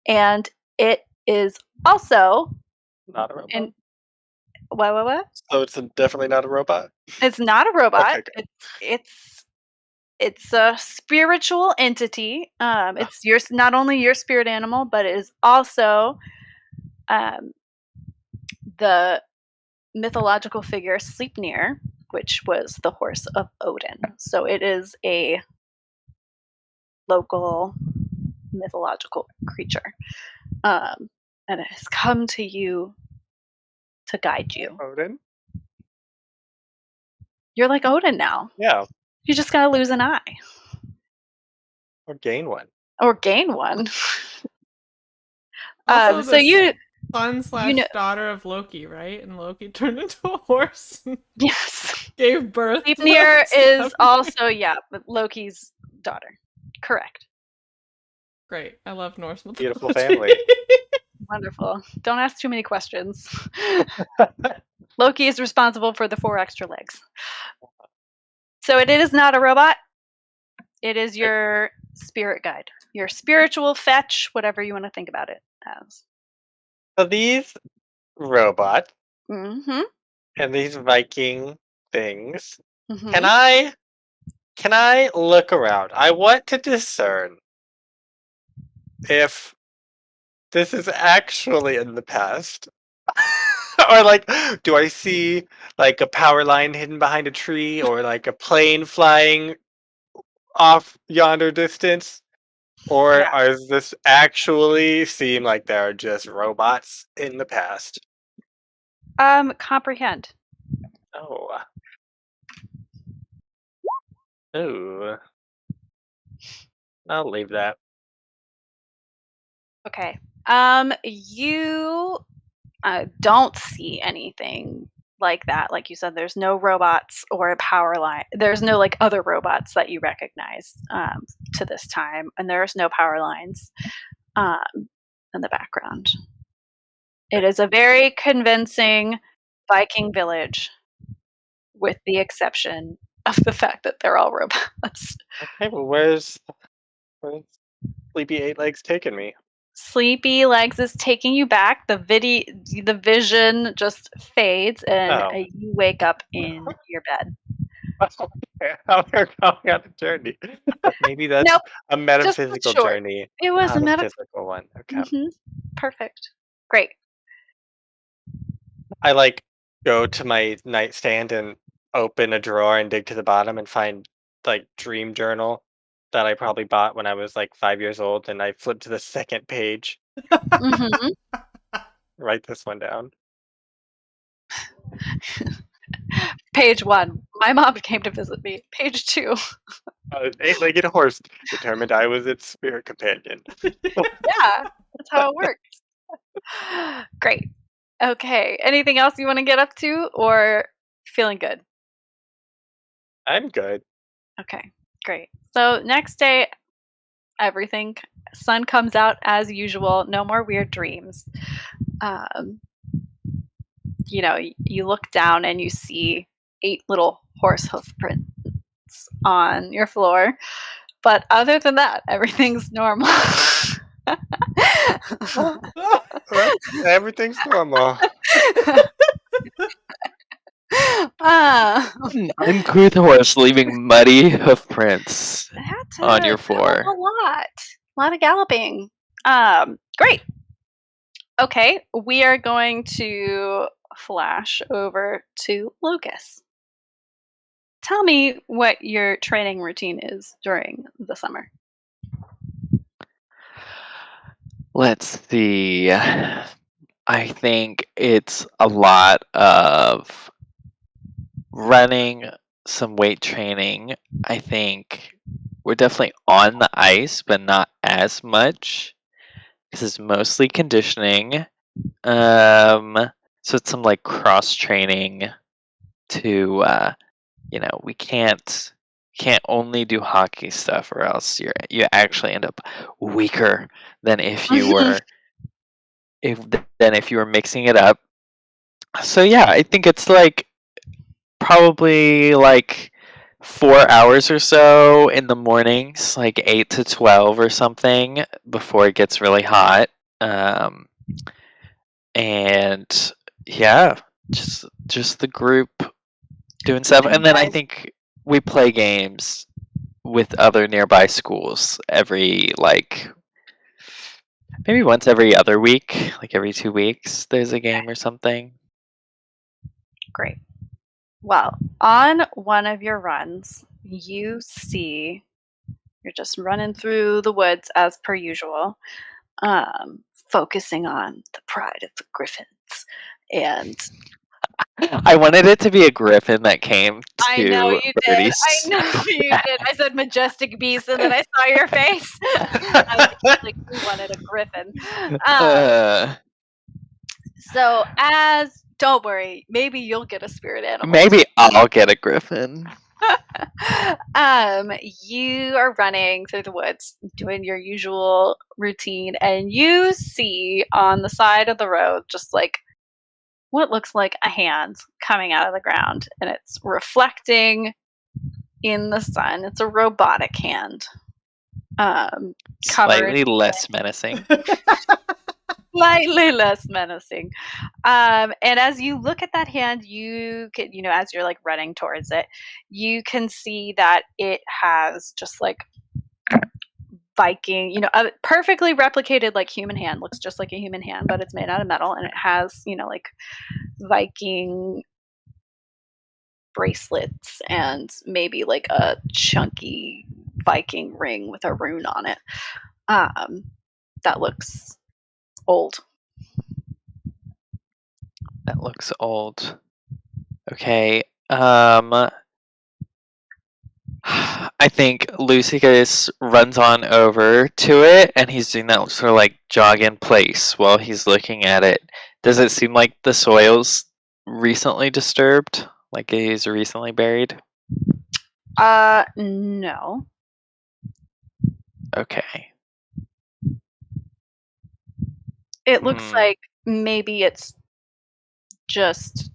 And it is also Not a robot. in what? So it's definitely not a robot. It's not a robot. Okay. It's a spiritual entity. It's not only your spirit animal, but it is also the mythological figure Sleipnir, which was the horse of Odin. So it is a local mythological creature, and it has come to you to guide you. Odin. You're like Odin now. Yeah. You just gotta lose an eye Or gain one. or gain one. Also, So you son / daughter of Loki, right? And Loki turned into a horse. Yes. Gave birth. Sleipnir is also Loki's daughter. Correct. Great. I love Norse mythology. Beautiful family. Wonderful. Don't ask too many questions. Loki is responsible for the 4 extra legs. So it is not a robot. It is your spirit guide, your spiritual fetch, whatever you want to think about it as. So these robots Mm-hmm. and these Viking things. Mm-hmm. Can I look around? I want to discern if this is actually in the past. Or like, do I see like a power line hidden behind a tree or like a plane flying off yonder distance? Or does this actually seem like there are just robots in the past? Comprehend. Oh. Ooh. I'll leave that. Okay. You don't see anything like that. Like you said, there's no robots or a power line. There's no like other robots that you recognize to this time, and there's no power lines in the background. It is a very convincing Viking village, with the exception of the fact that they're all robots. Okay, well, where's Sleepy Eight Legs taking me? Sleepy Legs is taking you back. The vision just fades, and Oh. you wake up in your bed. Okay, we're going on a journey. Maybe that's Nope, a metaphysical just short. journey, It was not a a physical one. Okay. Perfect. Great. I like go to my nightstand and open a drawer and dig to the bottom and find like dream journal that I probably bought when I was like 5 years old, and I flip to the second page, Mhm. write this one down. Page 1. My mom came to visit me. Page 2. An eight-legged horse determined I was its spirit companion. Yeah, that's how it works. Great. Okay. Anything else you want to get up to, or feeling good? I'm good. Okay. Great. So next day, everything sun comes out as usual. No more weird dreams. You look down and you see 8 little horse hoof prints on your floor. But other than that, everything's normal. Everything's normal. Uncouth horse leaving muddy hoof prints had to on your go floor. a lot of galloping. Great. Okay, we are going to flash over to Lucas. Tell me what your training routine is during the summer. Let's see. I think it's a lot of running, some weight training. I think we're definitely on the ice, but not as much. This is mostly conditioning. So it's some like cross training to we can't only do hockey stuff, or else you actually end up weaker than if you were if you were mixing it up. So yeah, I think it's like probably like 4 hours or so in the mornings, like 8 to 12 or something, before it gets really hot. And yeah, just the group doing stuff, and then I think we play games with other nearby schools every maybe once every other week, like every 2 weeks there's a game or something. Great. Well, on one of your runs, you see you're just running through the woods as per usual, focusing on the pride of the Griffins. And I wanted it to be a griffin that came I know to you did. Birdie. I know you did. I said majestic beast, and then I saw your face. I was like, you wanted a griffin. So don't worry, maybe you'll get a spirit animal. Maybe I'll get a griffin. You are running through the woods, doing your usual routine, and you see on the side of the road just like what looks like a hand coming out of the ground, and it's reflecting in the sun. It's a robotic hand. Slightly less menacing. Slightly less menacing. And as you look at that hand, you can, as you're like running towards it, you can see that it has just like Viking, a perfectly replicated like human hand. Looks just like a human hand, but it's made out of metal, and it has, like Viking bracelets and maybe like a chunky Viking ring with a rune on it. That looks old. That looks old. Okay. I think Lucius runs on over to it, and he's doing that sort of like jog in place while he's looking at it. Does it seem like the soil's recently disturbed? Like he's recently buried? No. Okay. It looks like maybe it's just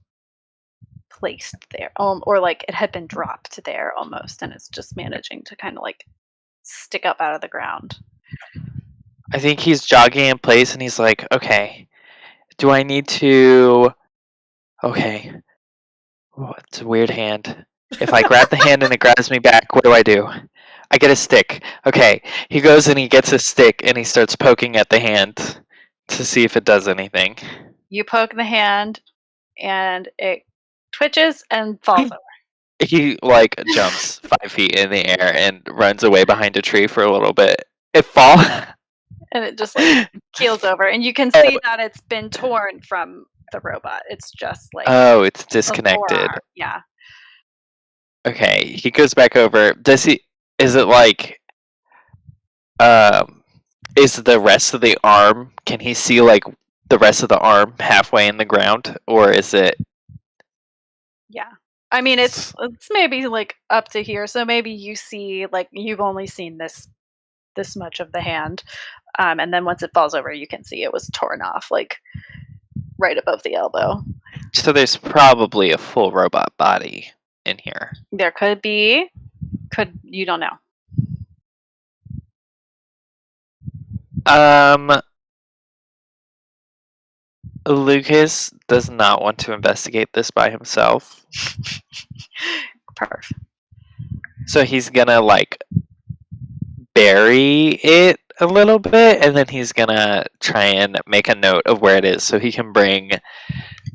placed there, or like it had been dropped there almost, and it's just managing to kind of like stick up out of the ground. I think he's jogging in place and he's like, okay, do I need to... Okay. Oh, it's a weird hand. If I grab the hand and it grabs me back, what do? I get a stick. Okay. He goes and he gets a stick and he starts poking at the hand to see if it does anything. You poke the hand, and it twitches and falls over. He like jumps 5 feet in the air and runs away behind a tree for a little bit. It falls. And it just like keels over, and you can see that it's been torn from the robot. It's just like It's a disconnected. forearm. Yeah. Okay, he goes back over. Does he? Is it like? Is the rest of the arm? Can he see like the rest of the arm halfway in the ground, or is it? Yeah. I mean, it's maybe like up to here, so maybe you see like you've only seen this much of the hand, and then once it falls over, you can see it was torn off like right above the elbow. So there's probably a full robot body in here. There could be, you don't know. Lucas does not want to investigate this by himself. Perf. So he's gonna like bury it a little bit, and then he's gonna try and make a note of where it is so he can bring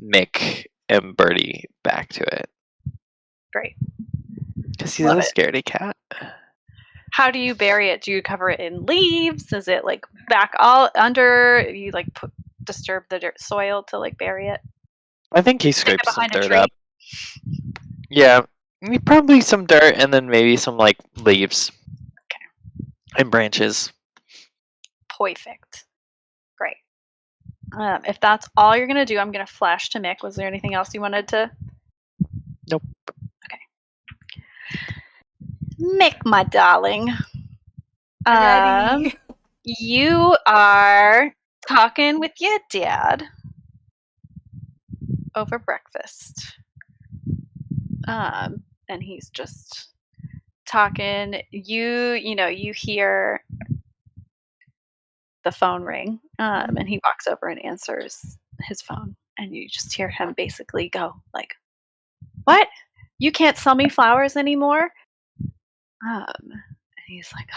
Mick and Birdie back to it. Great. Because he's Love a it. scaredy cat. How do you bury it? Do you cover it in leaves? Is it like back all under? You like disturb the soil to like bury it? I think he Stick it scrapes some behind a dirt tree? up. Yeah, probably some dirt and then maybe some like leaves and branches. Perfect. Great. If that's all you're gonna do, I'm gonna flash to Mick. Was there anything else you wanted to? Nope. Okay. Mick, my darling. Ready? You are talking with your dad over breakfast. And he's just talking. You hear the phone ring, and he walks over and answers his phone, and you just hear him basically go like, "What? You can't sell me flowers anymore?" And he's like,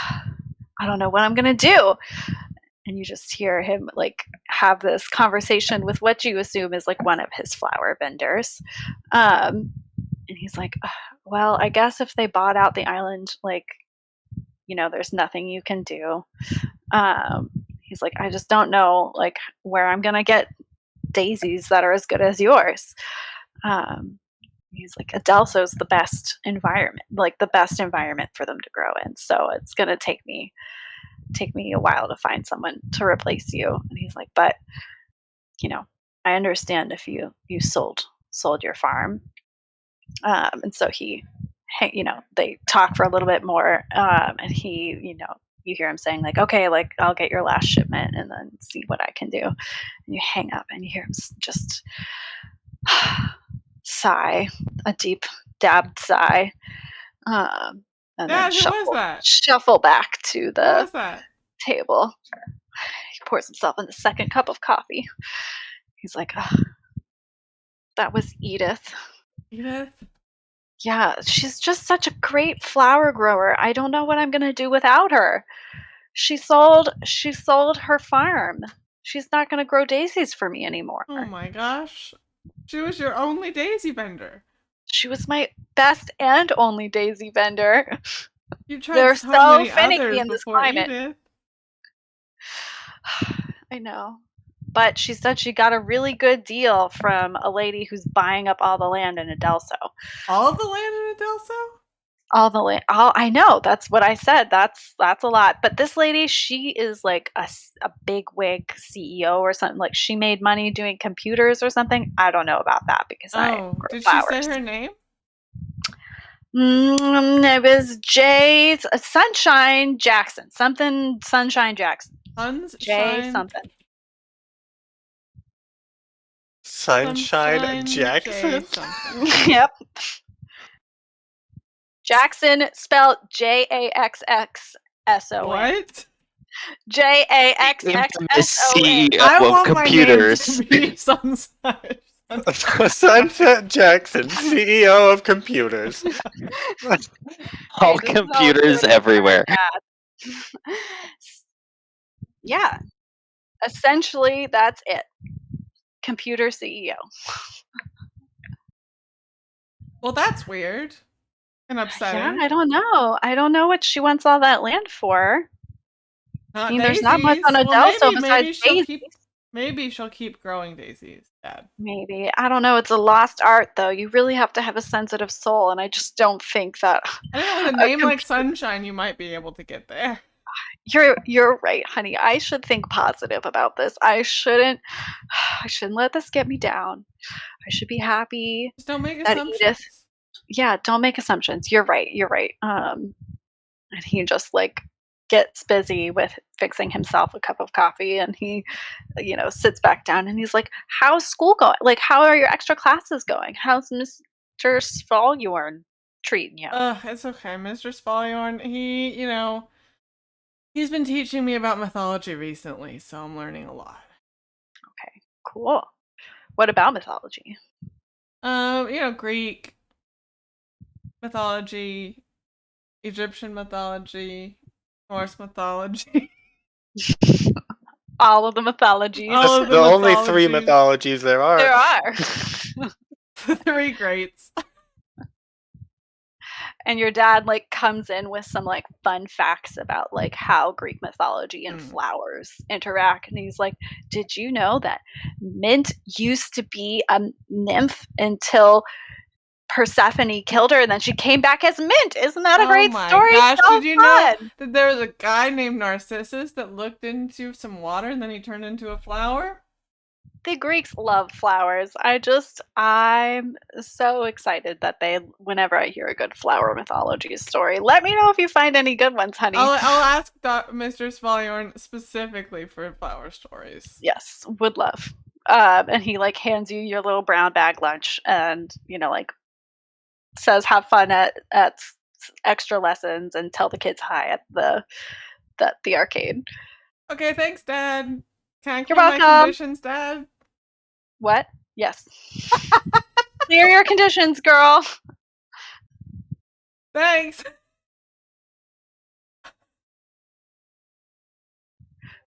"I don't know what I'm gonna do." And you just hear him like have this conversation with what you assume is like one of his flower vendors. And he's like, well, I guess if they bought out the island, like, there's nothing you can do. He's like, I just don't know like where I'm gonna get daisies that are as good as yours. He's like, Adelso's the best environment, like the best environment for them to grow in. So it's gonna take me a while to find someone to replace you. And he's like, but I understand if you sold your farm. And so they talk for a little bit more, and he, you hear him saying like, okay, like I'll get your last shipment and then see what I can do. And you hang up and you hear him just sigh, a deep dabbed sigh. And Dad, then who was that? shuffle back to Who the was that? table. He pours himself in the second cup of coffee. He's like, that was Edith. Edith? Yeah, she's just such a great flower grower. I don't know what I'm gonna do without her. She sold her farm. She's not gonna grow daisies for me anymore. Oh my gosh. She was your only daisy vendor. She was my best and only daisy vendor. You tried They're so so many finicky others in this before climate. Edith. I know. But she said she got a really good deal from a lady who's buying up all the land in Adelso. All of the land in Adelso? All the I know, that's what I said. That's a lot. But this lady, she is like a big wig CEO or something. Like she made money doing computers or something. I don't know about that because I Oh, grow did she flowers. say her name? It was Sunshine Jackson. Something Sunshine Jackson. Jay Sunshine. something. Sunshine J Jackson? something. Yep. Jackson spelled Jaxxson. What? Jaxxson. CEO I of want my name computers. to be Sunshine. Sunset Jackson, CEO of computers. All Hey, this is all computers good. everywhere. Yeah. Essentially, that's it. Computer CEO. Well, that's weird and Yeah, upsetting. I don't know. I don't know what she wants all that land for. Not I mean, there's not much daisies. on Well, Adelso besides daisies. maybe she'll keep growing daisies, Dad. Maybe. I don't know. It's a lost art, though. You really have to have a sensitive soul, and I just don't think that. I think with a name like Sunshine, you might be able to get there. You're right, honey. I should think positive about this. I shouldn't let this get me down. I should be happy Just don't make that assumptions. Edith. Yeah, don't make assumptions. You're right. And he just like gets busy with fixing himself a cup of coffee, and he, sits back down and he's like, "How's school going? Like, how are your extra classes going? How's Mr. Svalyorn treating you?" It's okay. Mr. Svalyorn, he's been teaching me about mythology recently, so I'm learning a lot. Okay, cool. What about mythology? Greek mythology, Egyptian mythology, Norse mythology. All of the mythologies. All of the only three mythologies there are. There are. The three greats. And your dad like comes in with some like fun facts about like how Greek mythology and flowers interact, and he's like, "Did you know that Mint used to be a nymph until Persephone killed her, and then she came back as Mint? Isn't that a great story?" Gosh, So did you fun. know that there was a guy named Narcissus that looked into some water and then he turned into a flower? The Greeks love flowers. I'm so excited that whenever I hear a good flower mythology story, let me know if you find any good ones, honey. I'll ask Mr. Svalyorn specifically for flower stories. Yes, would love. And he like hands you your little brown bag lunch, and like says have fun at extra lessons and tell the kids hi at the arcade. Okay, thanks, Dad. Can I You're clear my welcome. conditions, Dad? What? Yes. Clear your conditions, girl. Thanks.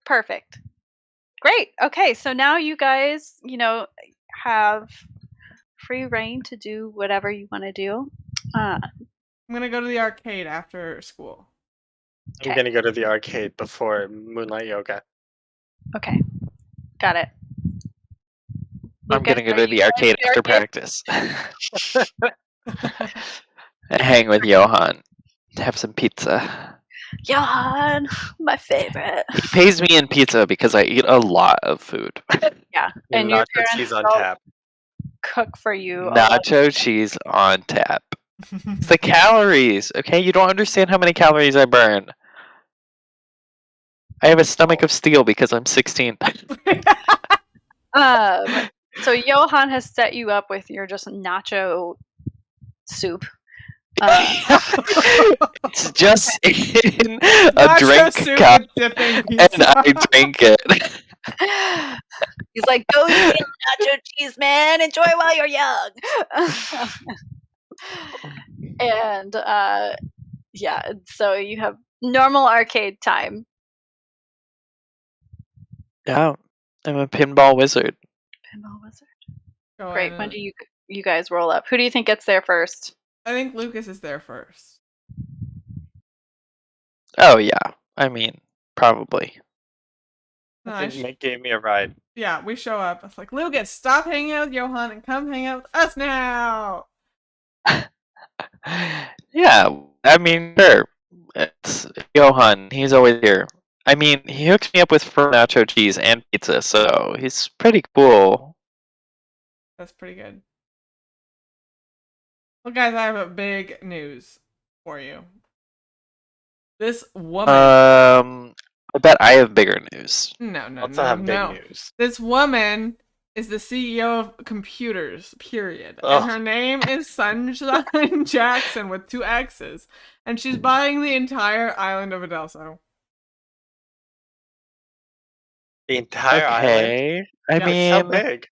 Perfect. Great. Okay, so now you guys, have free reign to do whatever you want to do. I'm gonna go to the arcade after school. I'm gonna go to the arcade before Moonlight Yoga. Okay. Got it. I'm Lucas, gonna go are to you the going arcade to the after practice. And hang with Johan. Have some pizza. Johan, my favorite. He pays me in pizza because I eat a lot of food. Yeah, And your nacho parents cheese on don't tap. cook for you. a lot. Nacho cheese on tap. It's the calories, okay? You don't understand how many calories I burn. I have a stomach of steel because I'm 16. So Johan has set you up with your just nacho soup. It's just in a Nacho drink soup cup, with dipping and pizza. I drink it. He's like, "Go eat nacho cheese, man. Enjoy while you're young." And yeah, so you have normal arcade time. Yeah, I'm a pinball wizard. Pinball wizard. Go Great. on. When do you guys roll up? Who do you think gets there first? I think Lucas is there first. Oh yeah, I mean, probably. I think Nick gave me a ride. Yeah, we show up. It's like, Lucas, stop hanging out with Johan and come hang out with us now. Yeah, I mean, sure. It's Johan. He's always here. I mean, he hooks me up with nacho cheese and pizza, so he's pretty cool. That's pretty good. Well, guys, I have a big news for you. This woman. I bet I have bigger news. No. Also have big news. This woman is the CEO of computers, period. Ugh. And her name is Sunshine Jackson with 2 X's. And she's buying the entire island of Adelso. The entire island? Okay. I Yeah, It's so mean, big.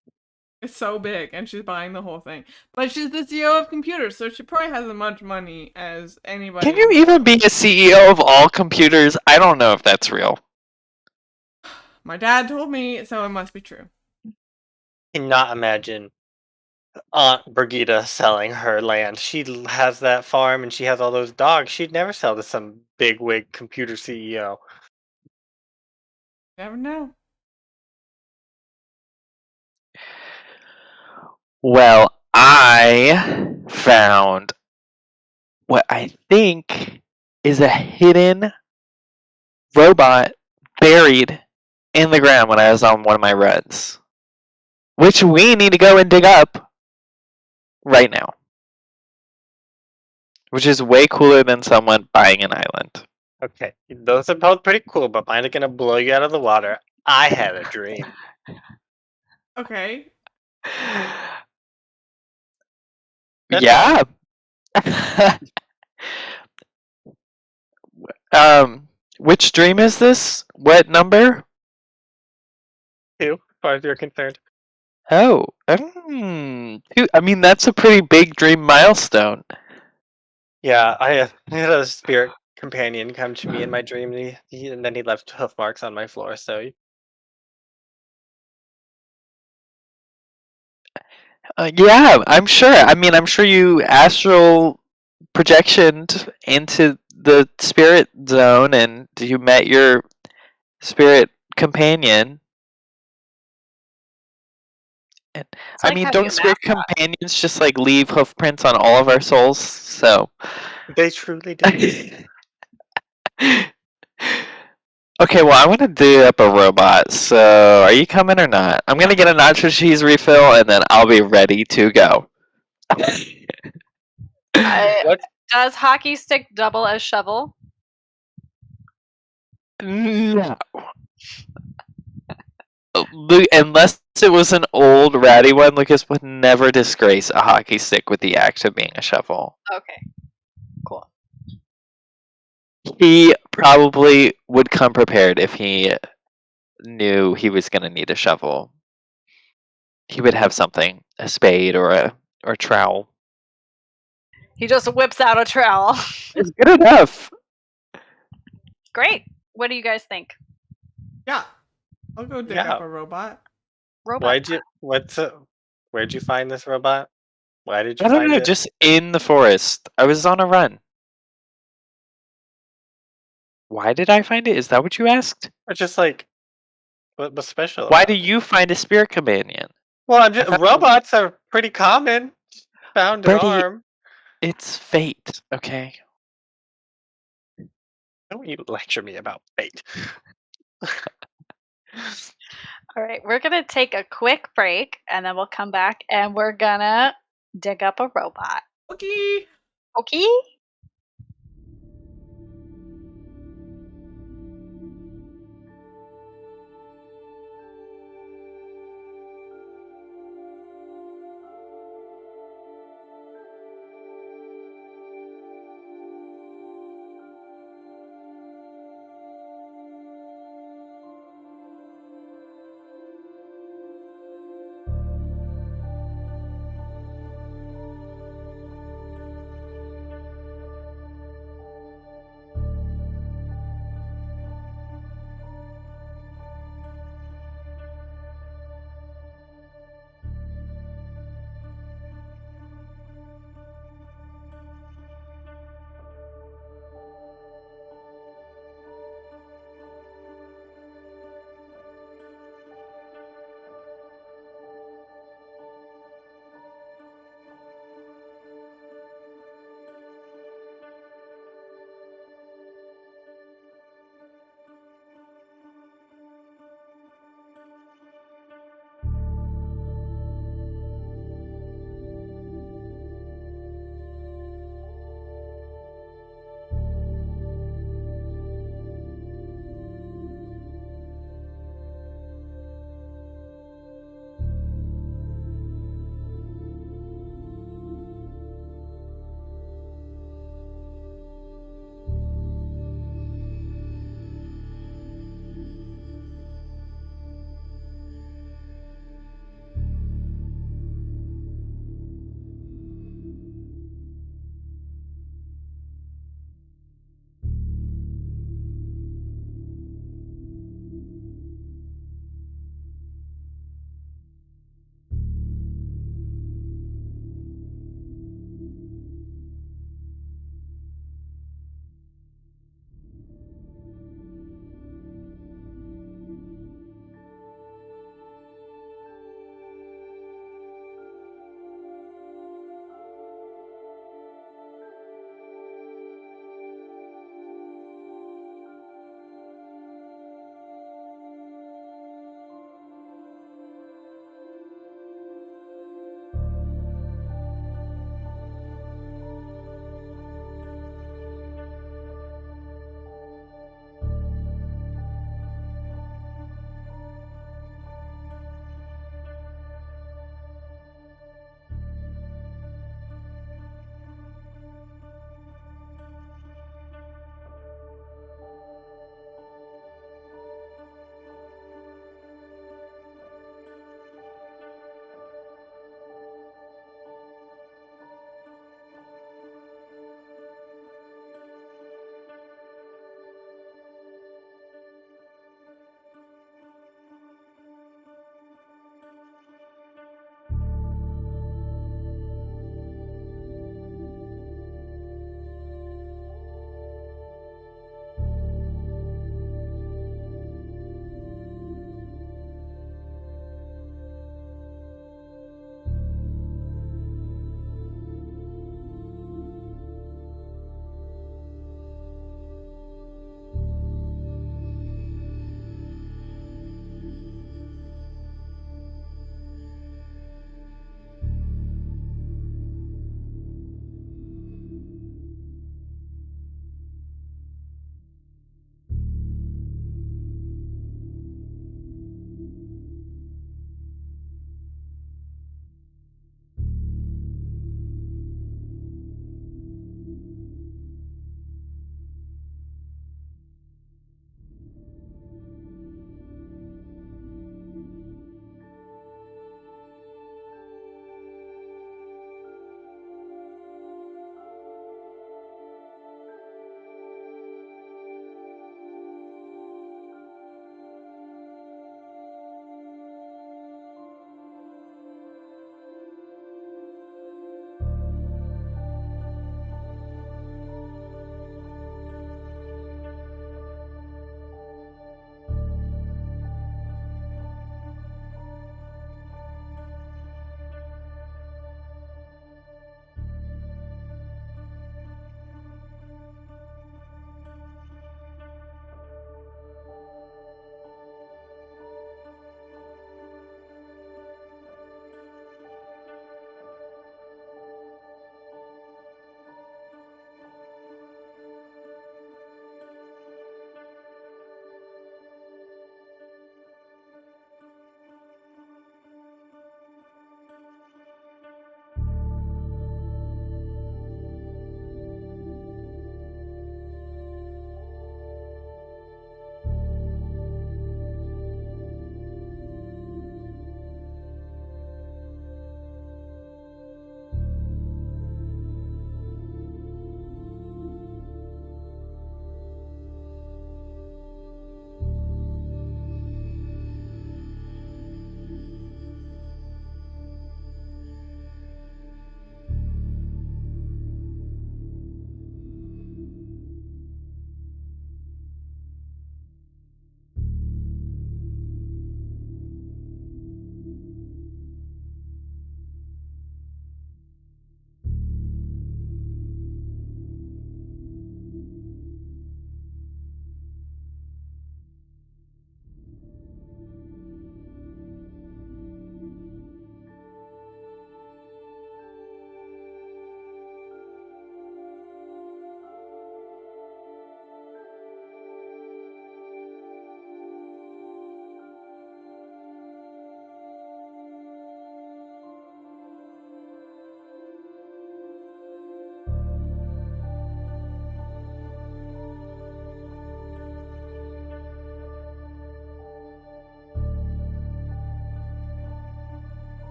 It's so big, and she's buying the whole thing. But she's the CEO of computers, so she probably has as much money as anybody. can you even be a CEO of all computers? I don't know if that's real. My dad told me, so it must be true. Cannot imagine Aunt Brigida selling her land. She has that farm and she has all those dogs. She'd never sell to some bigwig computer CEO. Never know. Well, I found what I think is a hidden robot buried in the ground when I was on one of my runs, which we need to go and dig up right now, which is way cooler than someone buying an island. Okay, those are both pretty cool, but mine are gonna blow you out of the water. I had a dream. Okay. Yeah. Which dream is this? What number? 2, as far as you're concerned. Oh, I mean that's a pretty big dream milestone. Yeah, I had a spirit companion come to me in my dream, and then he left hoof marks on my floor. So Yeah, I'm sure. I mean, I'm sure you astral projectioned into the spirit zone and you met your spirit companion. And, It's I like mean, having don't a spirit mascot. companions just like leave hoof prints on all of our souls? So. they truly did. Okay, well, I want to do up a robot. So, are you coming or not? I'm gonna get a nacho cheese refill, and then I'll be ready to go. What? Does hockey stick double as shovel? No. Unless it was an old ratty one, Lucas would never disgrace a hockey stick with the act of being a shovel. Okay, cool. He probably would come prepared if he knew he was going to need a shovel. He would have something, a spade or a trowel. He just whips out a trowel. It's good enough. Great. What do you guys think? Yeah. I'll go dig Yeah. up a robot. Robot. Where'd you find this robot? Why did you I don't find know, it? just in the forest. I was on a run. Why did I find it? Is that what you asked? Or just like, what's special Why about do it? you find a spirit companion? Well, thought- robots are pretty common. Found an Birdie, arm. it's fate, okay? Don't you lecture me about fate. All right, we're going to take a quick break and then we'll come back and we're going to dig up a robot. Okay. Okay?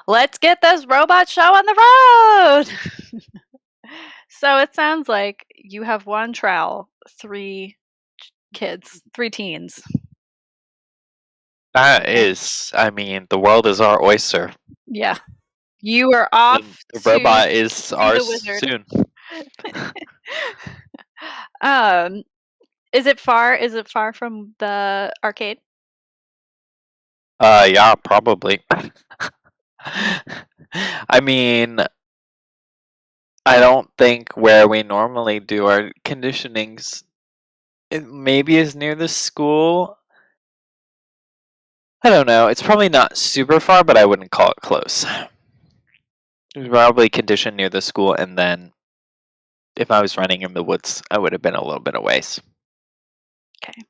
let's get this robot show on the road. So it sounds like you have one trowel, 3 kids, 3 teens. That is, I mean, the world is our oyster. Yeah. You are off The to robot is see the ours wizard. soon. Is it far? Is it far from the arcade? Yeah, probably. I mean, I don't think where we normally do our conditionings, it maybe is near the school. I don't know. It's probably not super far, but I wouldn't call it close. We probably conditioned near the school, and then if I was running in the woods, I would have been a little bit of ways. Okay.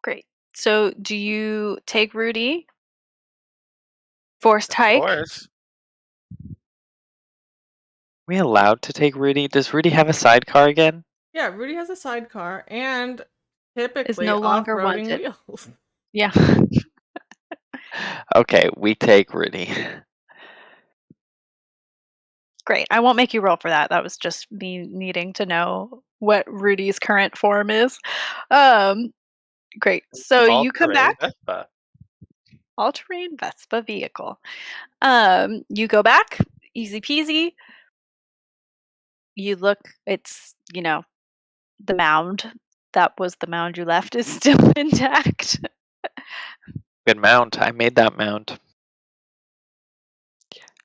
Great. So do you take Rudy? Forced Of hike? course. We allowed to take Rudy? Does Rudy have a sidecar again? Yeah, Rudy has a sidecar and Is typically no longer off-roading wanted. wheels. Yeah. Okay, we take Rudy. Great. I won't make you roll for that. That was just me needing to know what Rudy's current form is. Great. So you come All-terrain back. Vespa. All-terrain Vespa vehicle. You go back. Easy peasy. You look. It's the mound. That was the mound you left is still intact. Good mount. I made that mount.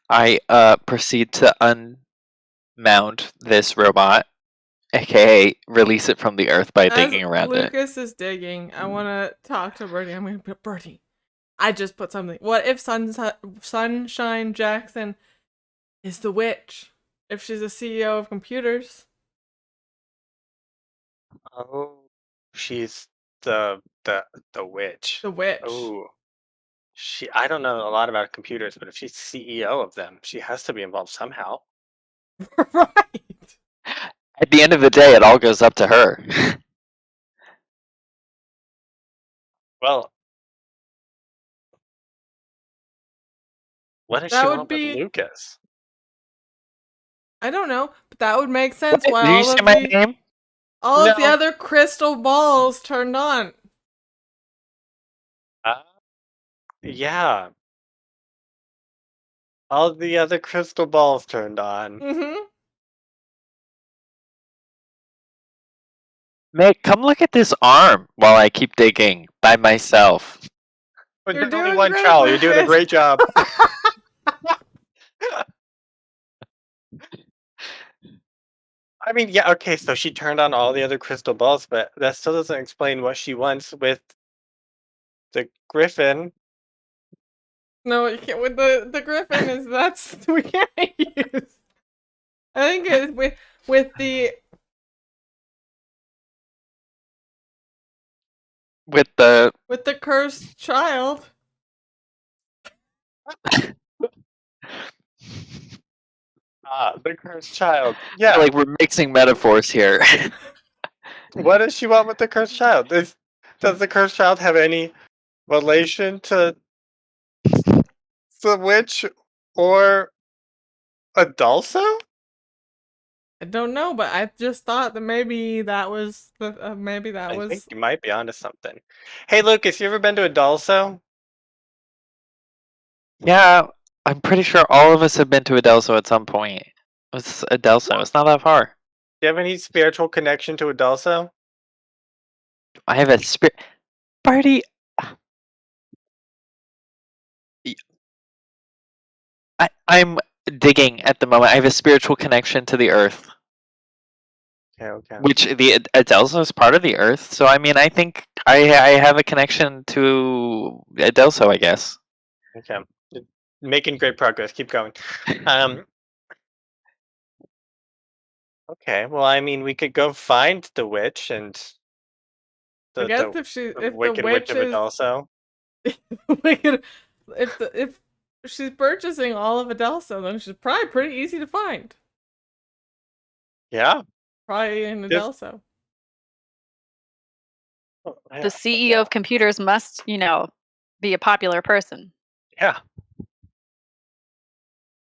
I proceed to unmount this robot, aka release it from the earth by As digging around it. Lucas is digging, I want to talk to Birdie. I'm going to be Birdie. I just put something. What if Sunshine Jackson is the witch? If she's a CEO of computers? Oh, she's the witch. The witch. Oh, I don't know a lot about computers, but if she's CEO of them, she has to be involved somehow. Right. At the end of the day, it all goes up to her. Well, what does That she would want with be. Lucas? I don't know, but that would make sense What? why Did you say my name? all of the No. other crystal balls turned on. Yeah. All the other crystal balls turned on. Mm-hmm. Mick, come look at this arm while I keep digging by myself. With You're only doing one great, trowel, you're doing a Lucas. great job. I mean, yeah, okay, so she turned on all the other crystal balls, but that still doesn't explain what she wants with the griffin. No, you can't. With the griffin is that's we can't use. I think it's with the With the cursed child. The cursed child. Yeah. like we're mixing metaphors here. What does she want with the cursed child? Does the cursed child have any relation to the witch or Adulso? I don't know, but I just thought that maybe that was I think you might be onto something. Hey, Lucas, you ever been to Adulso? Yeah, I'm pretty sure all of us have been to Adelso at some point. It's Adelso. It's not that far. Do you have any spiritual connection to Adulso? I have a spirit. Birdie. I'm digging at the moment. I have a spiritual connection to the earth, Okay. which the Adelso is part of the earth. So I mean, I think I have a connection to Adelso, I guess. Okay. You're making great progress. Keep going. Okay. Well, I mean, we could go find the witch and I guess the if the Wicked Witch witch of is Adulso. wicked, if she's purchasing all of Adelso, then she's probably pretty easy to find. Yeah. Probably in Yes. Adelso. Oh, yeah. The CEO of computers must, be a popular person. Yeah.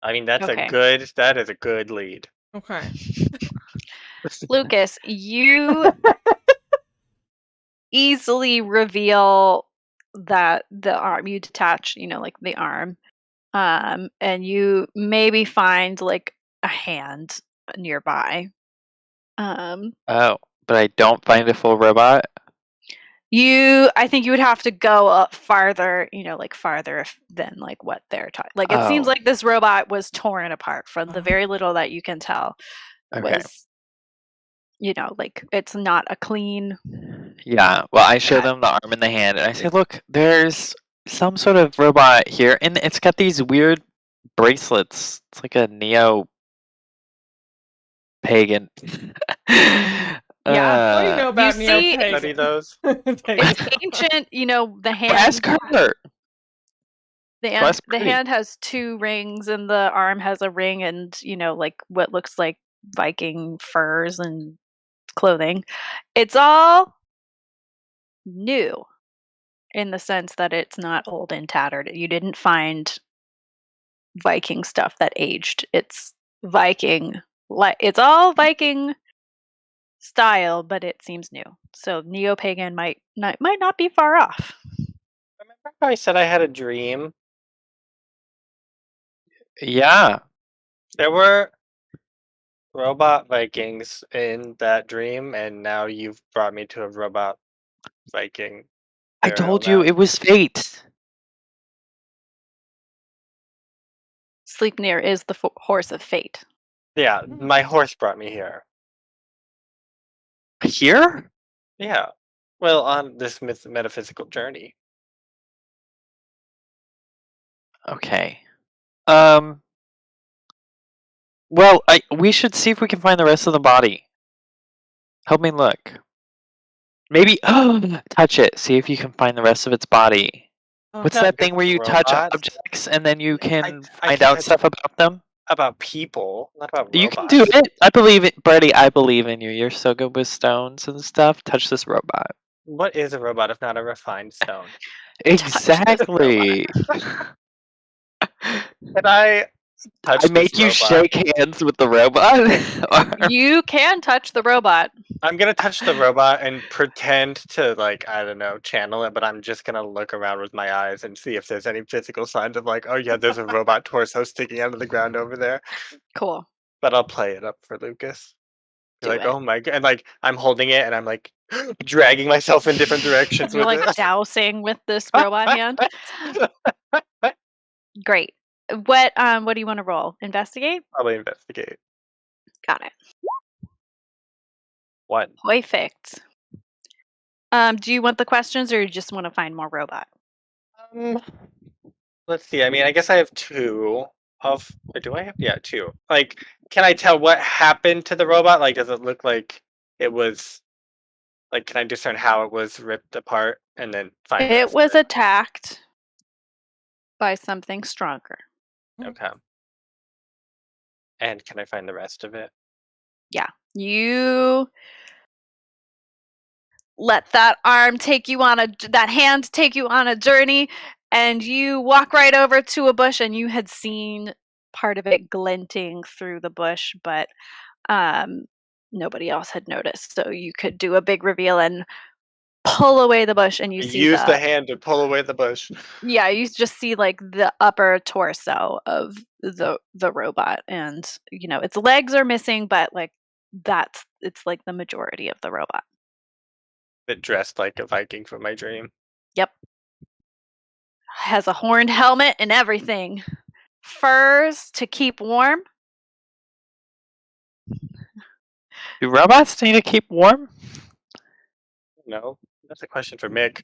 I mean, that is a good lead. Okay. Lucas, you easily reveal that the arm you detach, like the arm, and you maybe find like a hand nearby. Oh, but I don't find a full robot. I think you would have to go up farther, like farther than like what they're talking. Like it seems Oh. like this robot was torn apart from the very little that you can tell. Okay. Was like it's not a clean. Yeah. Well, I show Yeah. them the arm and the hand, and I say, "Look, there's some sort of robot here, and it's got these weird bracelets. It's like a neo pagan." Yeah. What do you know about see- neo-pagan? Study those. It's ancient, the Ask hand. her. The Birdie. hand has 2 rings, and the arm has a ring, and like what looks like Viking furs and clothing. It's all new in the sense that it's not old and tattered. You didn't find Viking stuff that aged. It's Viking, it's all Viking style, but it seems new. So neo-pagan might not be far off. Remember how I said I had a dream? Yeah. There were robot Vikings in that dream, and now you've brought me to a robot Viking. I told you it was fate. Sleipnir is the horse of fate. Yeah, my horse brought me here. Here? Yeah. Well, on this metaphysical journey. Okay. Well, we should see if we can find the rest of the body. Help me look. Maybe touch it. See if you can find the rest of its body. What's that thing where you touch Robots? objects and then you can I find can out touch stuff about them? about people, not about You robots. can do it. I believe it, Birdie. I believe in you. You're so good with stones and stuff. Touch this robot. What is a robot if not a refined stone? Exactly. Can I touch I make this you robot? shake hands with the robot. You can touch the robot. I'm gonna touch the robot and pretend to, like, I don't know, channel it, but I'm just gonna look around with my eyes and see if there's any physical signs of like, oh yeah, there's a robot torso sticking out of the ground over there. Cool. But I'll play it up for Lucas. Do Like, it. oh my god, and like I'm holding it and I'm like dragging myself in different directions You're with like it. dousing with this robot hand. Great. What do you want to roll? Investigate? Probably investigate. Got it. What? Perfect. Do you want the questions or you just want to find more robot? Let's see. I mean, I guess I have two of. Or do I have? Yeah, two. Like, can I tell what happened to the robot? Like, does it look like it was? Like, can I discern how it was ripped apart and then find the It rest of was attacked by something stronger. Okay. And can I find the rest of it? Yeah. You let that hand take you on a journey, and you walk right over to a bush, and you had seen part of it glinting through the bush, but nobody else had noticed. So you could do a big reveal and pull away the bush, and you see Use the hand to pull away the bush. Yeah, you just see like the upper torso of the robot, and its legs are missing, but like it's like the majority of the robot. It dressed like a Viking from my dream. Yep. Has a horned helmet and everything. Furs to keep warm. Do robots need to keep warm? No, that's a question for Mick.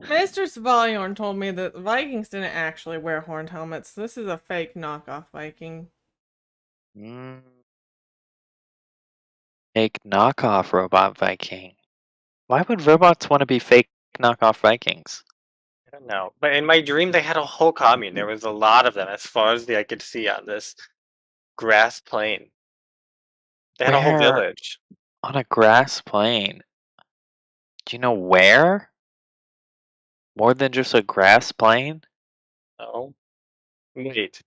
Mr. Svalyorn told me that the Vikings didn't actually wear horned helmets. This is a fake knockoff Viking. Fake knockoff robot Viking. Why would robots want to be fake knockoff Vikings? I don't know. But in my dream, they had a whole commune. There was a lot of them as far as the eye could see on this grass plain. They had a whole Where? village. On a grass plain. Do you know where? More than just a grass plain? Oh, wait.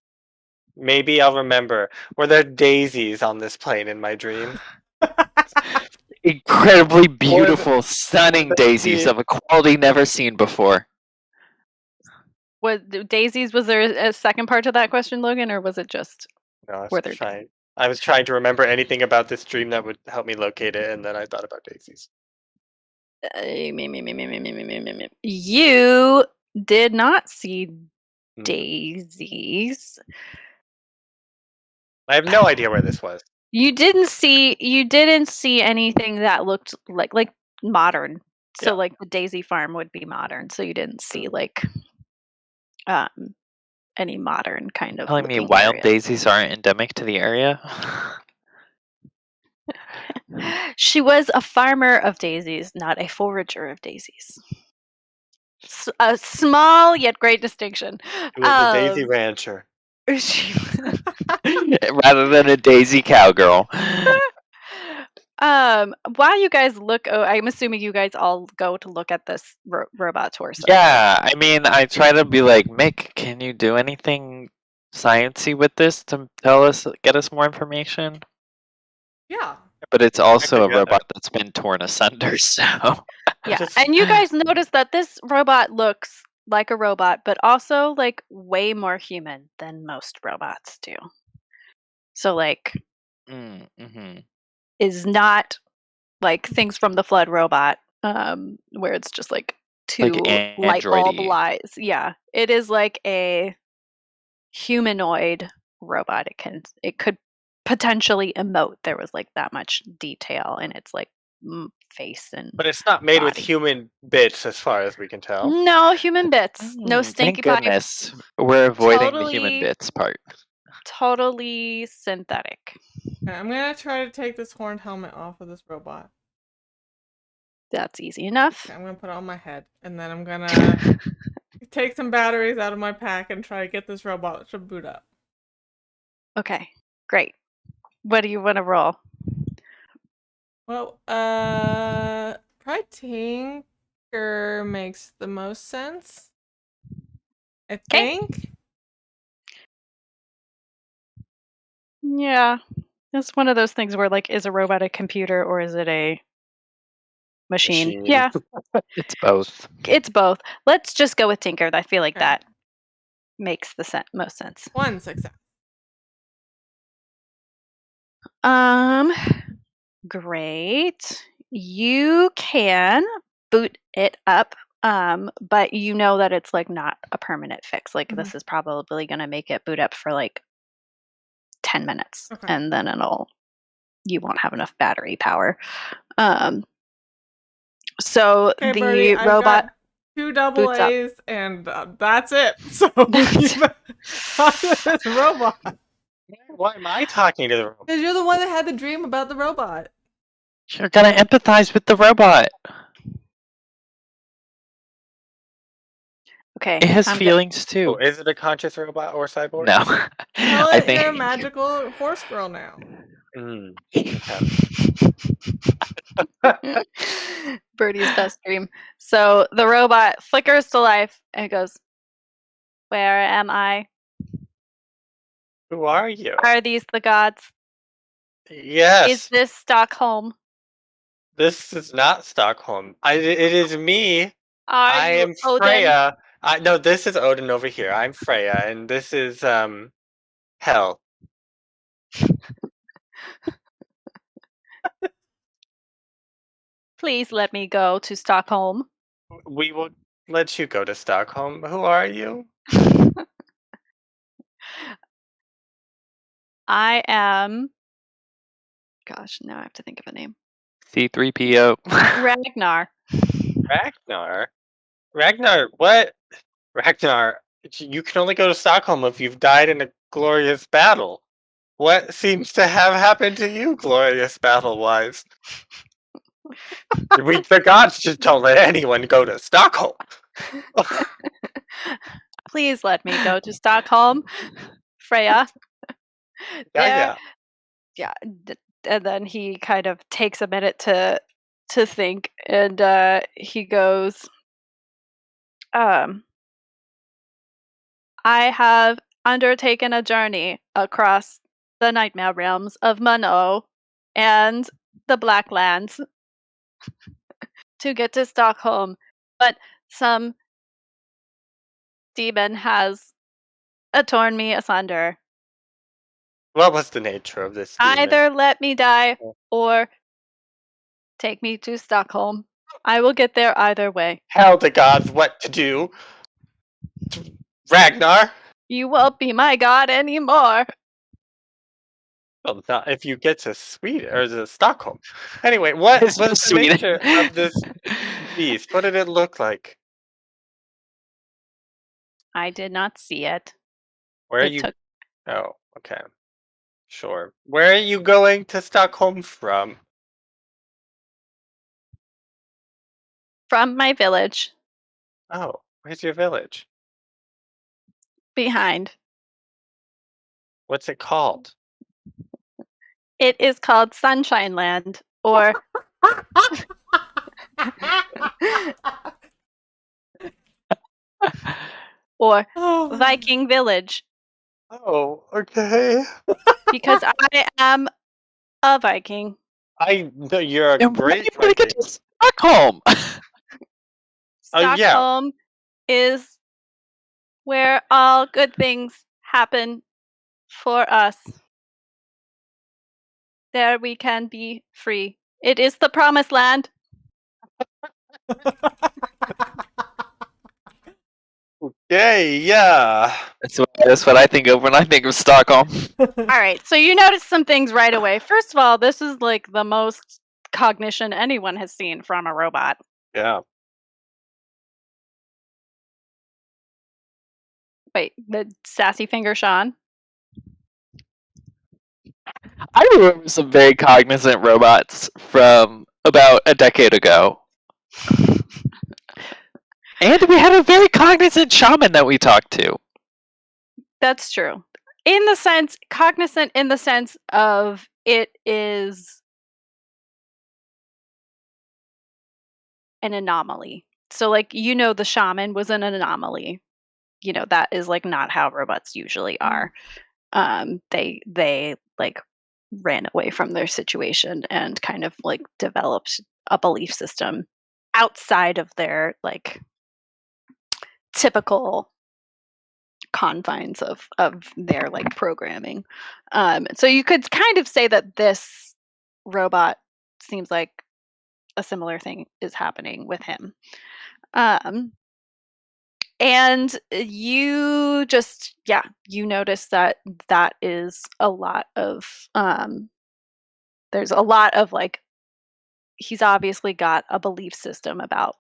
Maybe I'll remember. Were there daisies on this plane in my dream? Incredibly Or beautiful, stunning daisies of a quality never seen before. Daisies, was there a second part to that question, Logan, or was it just No, were there? I was trying to remember anything about this dream that would help me locate it, and then I thought about daisies. You did not see Hmm. daisies. I have no idea where this was. You didn't see anything that looked like modern. So Yeah. like the daisy farm would be modern. So you didn't see like any modern kind of Telling me looking wild area. daisies aren't endemic to the area? She was a farmer of daisies, not a forager of daisies. A small yet great distinction. It was a daisy rancher. She, Rather than a daisy cowgirl. while you guys look, I'm assuming you guys all go to look at this robot torso. Yeah, I mean, I try to be like, Mick, can you do anything sciencey with this to get us more information? Yeah. But it's also a Together. robot that's been torn asunder, so. Yeah, and you guys notice that this robot looks like a robot, but also like way more human than most robots do. So like, is not like things from the Flood robot, where it's just like two light bulb Android-y. lights. Yeah, it is like a humanoid robot. It could potentially emote. There was like that much detail in its like face and. But it's not made with body. human bits, as far as we can tell. No human bits. No stinky Thank pipes. goodness. We're avoiding the human Totally- bits part. Totally synthetic. Okay, I'm gonna try to take this horned helmet off of this robot. That's easy enough. Okay, I'm gonna put it on my head, and then I'm gonna take some batteries out of my pack and try to get this robot to boot up. Okay, great. What do you want to roll? Well, probably Tinker makes the most sense. I think. Yeah, it's one of those things where like, is a robot a computer or is it a machine? Yeah, It's both. it's both. Let's just go with Tinker. I feel like Okay. that makes the most sense. 1 success. Great. You can boot it up, but you know that it's like not a permanent fix. Like this is probably going to make it boot up for like 10 minutes, Okay. and then you won't have enough battery power. So Okay, the Birdie, I've robot got 2 double boots up. A's, and that's it. So talk to this robot. Why am I talking to the robot? Because you're the one that had the dream about the robot. You're gonna empathize with the robot. Okay. It has feelings Oh, too. is it a conscious robot or cyborg? No. Tell I it think you're a magical horse girl now. Birdie's best dream. So the robot flickers to life and goes, "Where am I? Who are you? Are these the gods? Yes. Is this Stockholm? This is not Stockholm. It is me. I You am Odin? Freya. No, this is Odin over here. I'm Freya, and this is Hell. Please let me go to Stockholm." We will let you go to Stockholm. Who are you? I am. Gosh, now I have to think of a name. C3PO. Ragnar. Ragnar, what? Ragnar, you can only go to Stockholm if you've died in a glorious battle. What seems to have happened to you, glorious battle-wise? The gods just don't let anyone go to Stockholm. Please let me go to Stockholm, Freya. Yeah. And then he kind of takes a minute to think, and he goes, I have undertaken a journey across the nightmare realms of Mano and the Black Lands to get to Stockholm, but some demon has torn me asunder. What was the nature of this demon? Either let me die or take me to Stockholm. I will get there either way. Tell the gods what to do. Ragnar. You won't be my god anymore. Well, not if you get to Sweden or to Stockholm. Anyway, what It's was the Sweden. nature of this beast? What did it look like? I did not see it. Where are It you? took Oh, okay. Sure. Where are you going to Stockholm from? from my village Oh, where's your village? behind. What's it called? It is called Sunshine Land or or Oh, Viking Village Oh, okay. because I am a Viking. I know you're a And why great do you want to Viking. get to Stockholm? Oh, yeah. Stockholm is where all good things happen for us. There we can be free. It is the promised land. Yay, yeah. That's what I think of when I think of Stockholm. All right, so you notice some things right away. First of all, this is like the most cognition anyone has seen from a robot. Yeah. Wait, the sassy finger Sean? I remember some very cognizant robots from about a decade ago. And we had a very cognizant shaman that we talked to. That's true. In the sense, cognizant in the sense of it is an anomaly. So, like, the shaman was an anomaly. That is like not how robots usually are. They like ran away from their situation and kind of like developed a belief system outside of their like typical confines of their like programming. So you could kind of say that this robot seems like a similar thing is happening with him. And you just you notice that is a lot of there's a lot of like he's obviously got a belief system about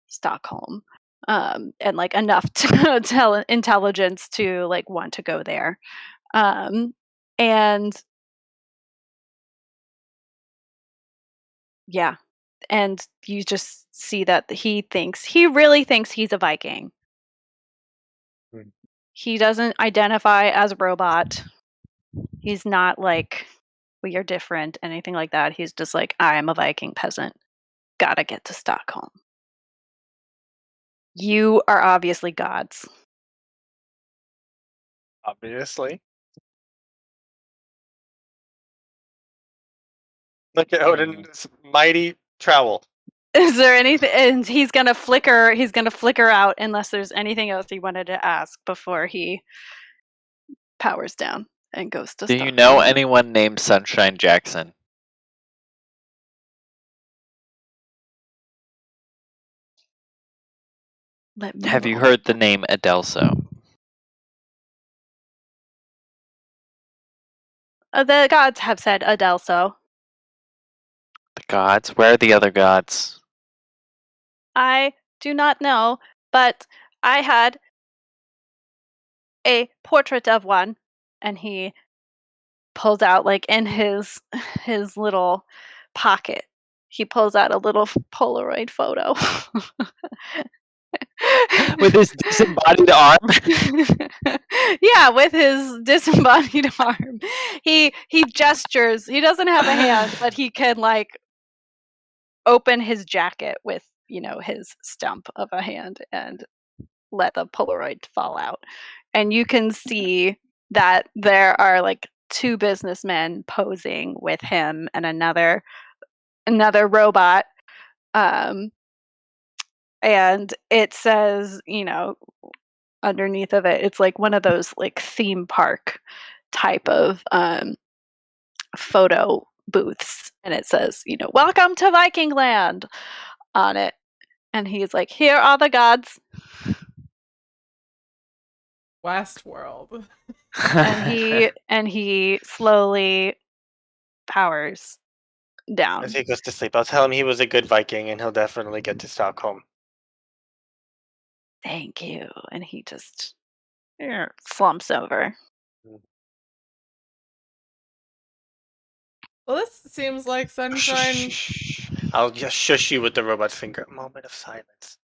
Stockholm, and like enough to tell intelligence to like want to go there. And yeah, and you just see that he really thinks he's a Viking. Hmm. He doesn't identify as a robot. He's not like, we are different, anything like that. He's just like, I am a Viking peasant. Gotta get to Stockholm. You are obviously gods. Obviously. Look at Odin's mighty trowel. Is there anything? And he's gonna flicker. He's gonna flicker out unless there's anything else he wanted to ask before he powers down and goes to Do Stockholm. you know anyone named Sunshine Jackson? Let me Have you roll. heard the name Adelso? The gods have said Adelso. The gods? Where are the other gods? I do not know, but I had a portrait of one, and he pulls out like in his little pocket. He pulls out a little Polaroid photo. With his disembodied arm? Yeah, with his disembodied arm. He gestures. He doesn't have a hand, but he can like open his jacket with, his stump of a hand and let the Polaroid fall out. and you can see that there are like two businessmen posing with him and another robot. And it says, underneath of it, it's like one of those like theme park type of photo booths, and it says, welcome to Viking Land on it. And he's like, here are the gods. Westworld. And he slowly powers down. As he goes to sleep, I'll tell him he was a good Viking and he'll definitely get to Stockholm. Thank you. And he just slumps over. Well, this seems like Sunshine. I'll just shush you with the robot's finger. A moment of silence.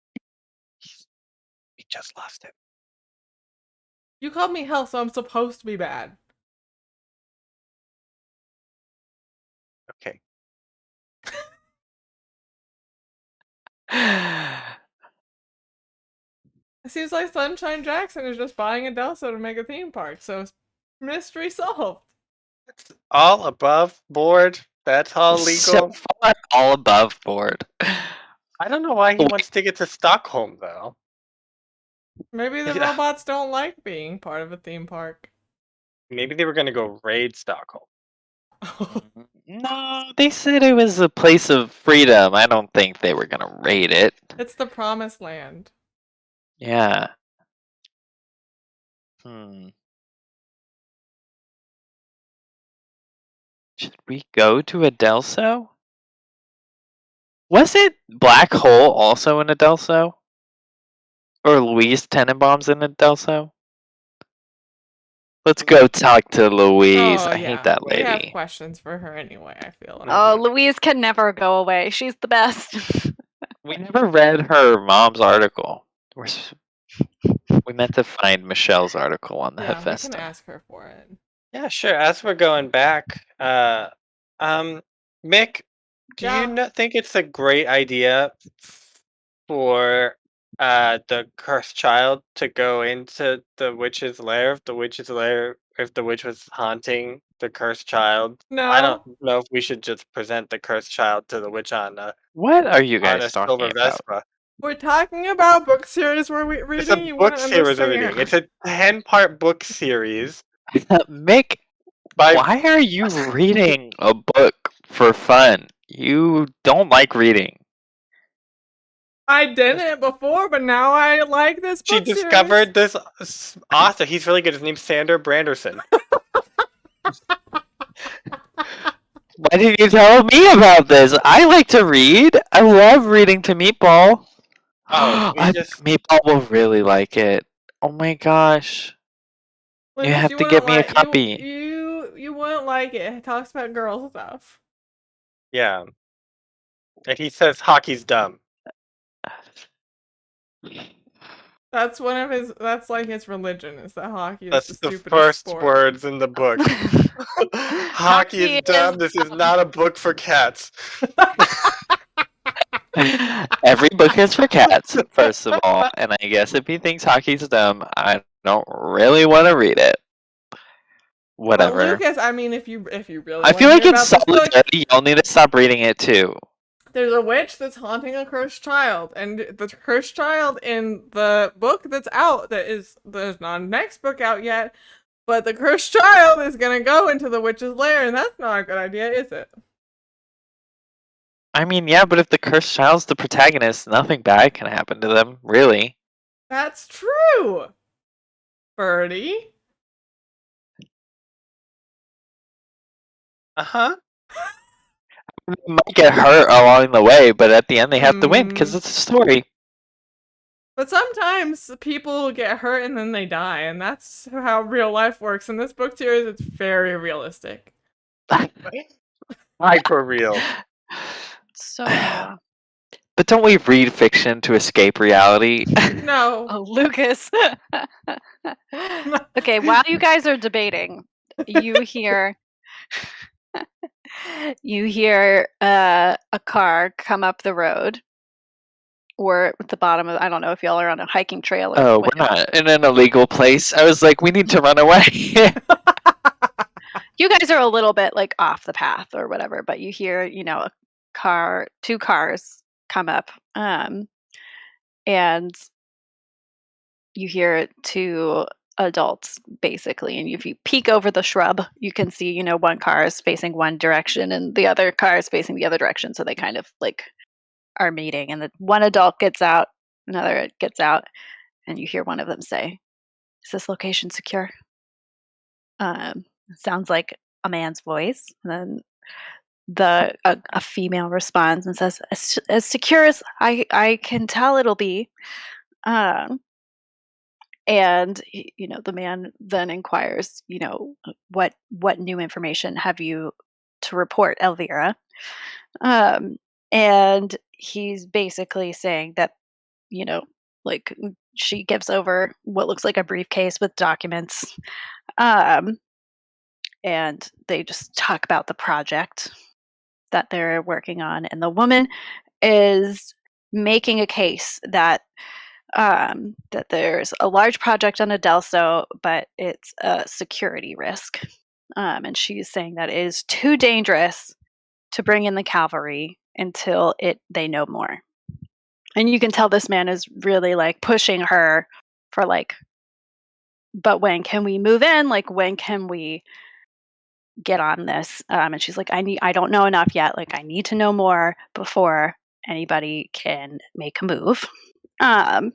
We just lost it. You called me hell, so I'm supposed to be bad. Okay. It seems like Sunshine Jackson is just buying a Delso to make a theme park, so mystery solved. It's all above board. That's all legal. So far, all above board. I don't know why he wants to get to Stockholm, though. Maybe the Yeah. robots don't like being part of a theme park. Maybe they were going to go raid Stockholm. No, they said it was a place of freedom. I don't think they were gonna raid it. It's the promised land. Yeah. Should we go to Adelso? Was it Black Hole also in Adelso? Or Louise Tenenbaum's in Adelso? Let's go talk to Louise. I hate that We have lady. questions for her anyway, I feel. Oh, Louise can never go away. She's the best. We never read her mom's article. We meant to find Michelle's article on the Yeah, we Hephaestus. can ask her for it. Yeah, sure. As we're going back, Mick, do you not think it's a great idea for the cursed child to go into the witch's lair if the witch's lair if the witch was haunting the cursed child? No. I don't know if we should just present the cursed child to the witch on a What are you on guys a talking silver about? Vespa. We're talking about book series we're reading. It's a You book wanna series we're reading. understand. It's a 10-part book series. Mick, why are you reading a book for fun? You don't like reading. I didn't before, but now I like this book She discovered this author. He's really good. His name's Sander Branderson. Why didn't you tell me about this? I like to read. I love reading to Meatball. Oh, Meatball will really like it. Oh my gosh. Lucas, you have to get me a copy. You wouldn't like it. It talks about girl stuff. Yeah. And he says hockey's dumb. That's one of his. That's like his religion. Is that hockey is That's the the stupidest first sport. words in the book. Hockey is dumb. This is not a book for cats. Every book is for cats, first of all. And I guess if he thinks hockey's dumb, I don't really want to read it. Whatever. But Lucas, I mean, if you really, I feel like it's solidarity. Y'all need to stop reading it too. There's a witch that's haunting a cursed child, and the cursed child in the book that's out, there's not a next book out yet, but the cursed child is gonna go into the witch's lair, and that's not a good idea, is it? I mean, yeah, but if the cursed child's the protagonist, nothing bad can happen to them, really. That's true, Birdie. Uh-huh. They might get hurt along the way, but at the end they have to win because it's a story. But sometimes people get hurt and then they die, and that's how real life works. In this book series, it's very realistic. Hyper real. So. But don't we read fiction to escape reality? No. Oh, Lucas. Okay, while you guys are debating, you hear a car come up the road, or at the bottom of, I don't know if y'all are on a hiking trail or Oh, what. we're not in an illegal place. I was like, we need to run away. You guys are a little bit like off the path or whatever, but you hear, two cars come up, and you hear two adults basically, and if you peek over the shrub, you can see, one car is facing one direction and the other car is facing the other direction, so they kind of like are meeting, and the one adult gets out, another gets out, and you hear one of them say, "Is this location secure?" It sounds like a man's voice, and then a female responds and says, as secure as I can tell it'll be." Um, and the man then inquires, what new information have you to report, Elvira? Um, and he's basically saying that, like she gives over what looks like a briefcase with documents, um, and they just talk about the project that they're working on, and the woman is making a case that there's a large project on Adelso, but it's a security risk, and she's saying that it is too dangerous to bring in the cavalry until they know more. And you can tell this man is really like pushing her for like, but when can we move in? Like, when can we get on this? And she's like, I don't know enough yet. Like, I need to know more before anybody can make a move. And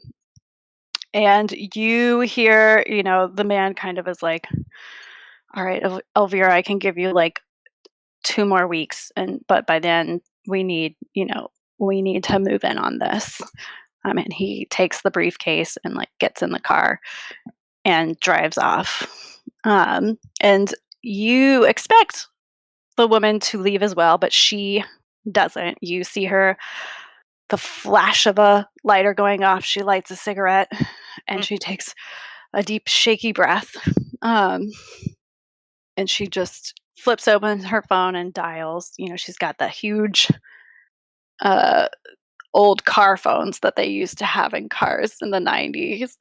you hear, the man kind of is like, all right, Elvira, I can give you like 2 more weeks, but by then we need to move in on this. And he takes the briefcase and like gets in the car and drives off. And you expect the woman to leave as well, but she doesn't. You see her, the flash of a lighter going off. She lights a cigarette and she takes a deep, shaky breath. And she just flips open her phone and dials. She's got the huge old car phones that they used to have in cars in the 90s.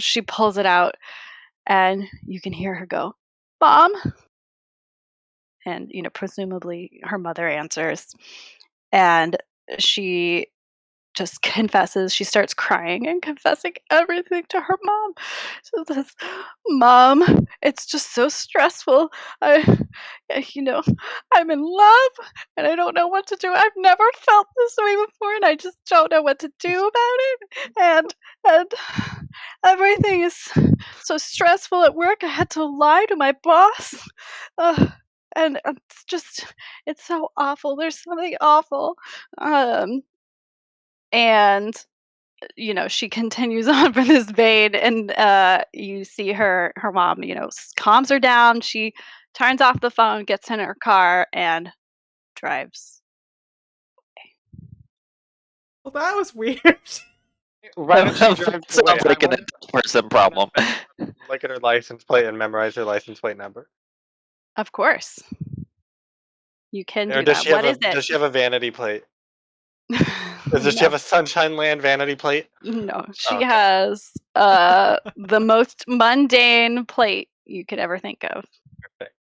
She pulls it out and you can hear her go, "Mom." And, presumably her mother answers. And she just confesses. She starts crying and confessing everything to her mom. She says, "Mom, it's just so stressful. I, I'm in love and I don't know what to do. I've never felt this way before and I just don't know what to do about it. And everything is so stressful at work. I had to lie to my boss. And it's so awful. There's something awful." And she continues on for this vein, and you see her mom, calms her down. She turns off the phone, gets in her car, and drives. Well, that was weird. Why don't you drive Sounds away? like an adult person problem. Look at her license plate and memorize her license plate number. Of course, you can Or do does that. she have What is it? Does she have a vanity plate? Does she No. have a Sunshine Land vanity plate? No, she Okay. has the most mundane plate you could ever think of. Perfect.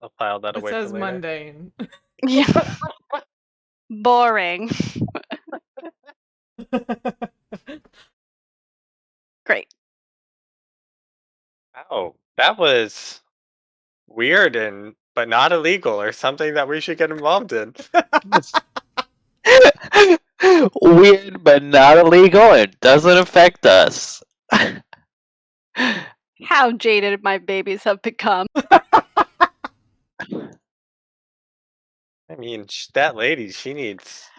I'll file that It away says for later. mundane. Yeah, boring. Great. Oh, that was weird but not illegal, or something that we should get involved in. Weird, but not illegal. It doesn't affect us. How jaded my babies have become. I mean, that lady, she needs.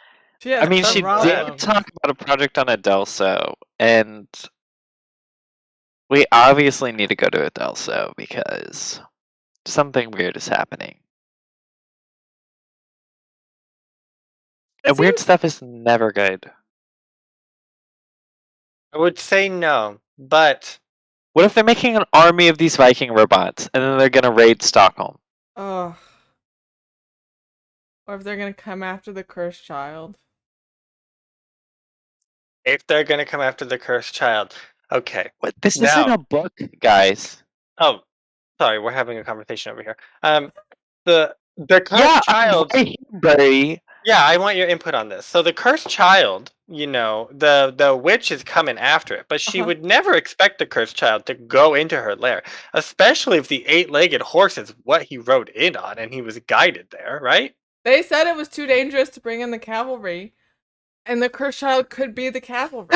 She has I mean, she problems. did talk about a project on Adelso, and we obviously need to go to Adelso because something weird is happening. It And weird seems- stuff is never good. I would say no, but What if they're making an army of these Viking robots and then they're gonna raid Stockholm? Ugh. Or if they're gonna come after the cursed child. if they're gonna come after the cursed child, okay. What? This Now- isn't a book, guys. Oh, sorry, we're having a conversation over here. The cursed child. I'm right here, Birdie. Yeah, I want your input on this. So the cursed child, the witch is coming after it, but she would never expect the cursed child to go into her lair, especially if the 8-legged horse is what he rode in on and he was guided there, right? They said it was too dangerous to bring in the cavalry, and the cursed child could be the cavalry.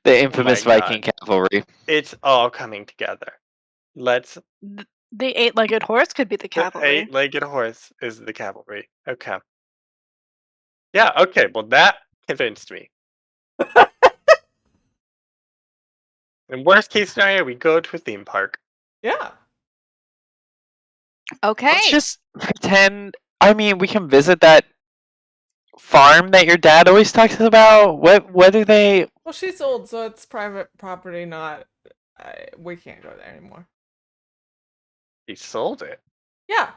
The infamous my Viking cavalry. It's all coming together. Let's. The 8-legged horse could be the The cavalry. 8-legged horse is the cavalry. Okay. Yeah. Okay. Well, that convinced me. In worst case scenario, we go to a theme park. Yeah. Okay. Let's just pretend. I mean, we can visit that farm that your dad always talks about. What do they? Well, she's old, so it's private property. Not. We can't go there anymore. He sold it. Yeah.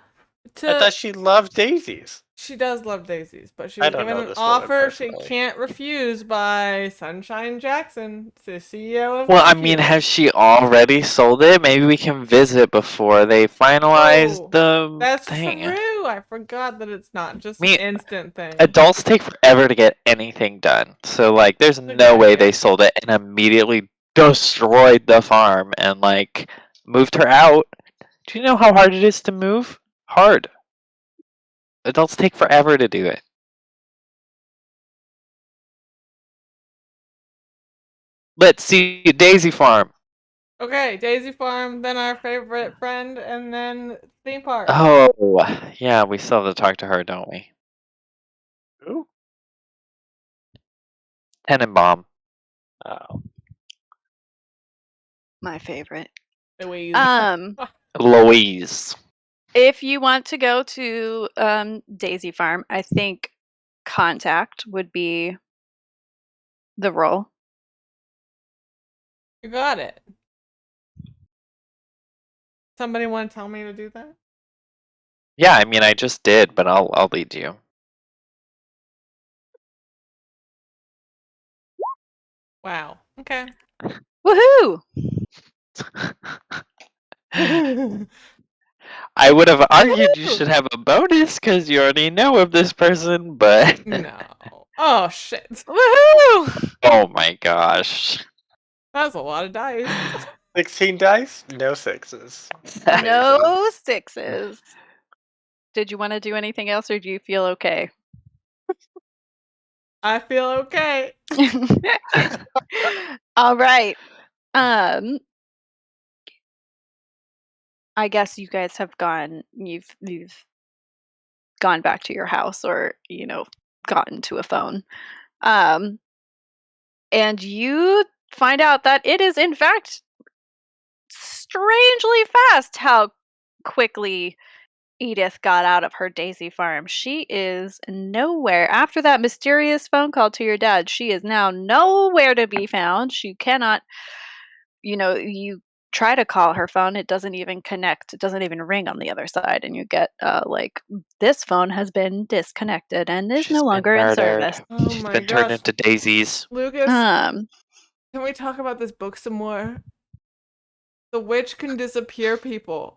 I thought she loved daisies. She does love daisies, but she I was don't given know an this woman offer she personally. can't refuse by Sunshine Jackson, the CEO of Well, I Becky. mean, has she already sold it? Maybe we can visit before they finalize Oh, the That's thing. true. I forgot that it's not just Me- an instant thing. Adults take forever to get anything done, so like, there's That's a no good way idea. they sold it and immediately destroyed the farm and like moved her out. Do you know how hard it is to move? Hard. Adults take forever to do it. Let's see Daisy Farm. Okay, Daisy Farm, then our favorite friend, and then theme park. Oh, yeah, we still have to talk to her, don't we? Who? Tenenbaum. Oh. My favorite. Louise. Louise. If you want to go to Daisy Farm, I think Contact would be the role. You got it. Somebody want to tell me to do that? Yeah, I mean, I just did, but I'll lead you. Wow. Okay. Woohoo! I would have argued you should have a bonus because you already know of this person, but No. Oh shit. Woohoo! oh my gosh. That's a lot of dice. 16 dice? No sixes. Amazing. No sixes. Did you want to do anything else, or do you feel okay? I feel okay. All right. I guess you guys have gone. You've gone back to your house, or gotten to a phone. And you find out that it is in fact strangely fast how quickly Edith got out of her Daisy Farm. She is nowhere. After that mysterious phone call to your dad, she is now nowhere to be found. She cannot, you try to call her phone, it doesn't even connect. It doesn't even ring on the other side. And you get this phone has been disconnected and is She's no been longer in murdered. service. Oh She's my been turned gosh. into daisies. Lucas, Um, can we talk about this book some more? The witch can disappear people.